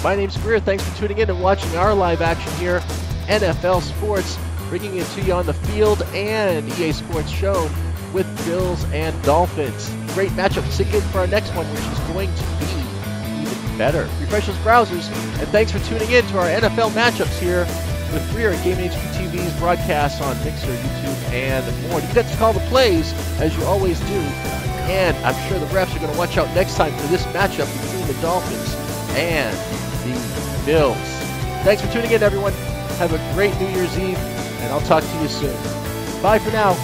Speaker 1: My name's Greer. Thanks for tuning in and watching our live action here, NFL Sports, bringing it to you on the field and EA Sports Show with Bills and Dolphins. Great matchup. Stick in for our next one, which is going to be even better. Refresh those browsers, and thanks for tuning in to our NFL matchups here with Greer and Game HQ TV's broadcasts on Mixer, YouTube, and more. You get to call the plays, as you always do, and I'm sure the refs are going to watch out next time for this matchup between the Dolphins and the Bills. Thanks for tuning in, everyone. Have a great New Year's Eve, and I'll talk to you soon. Bye for now.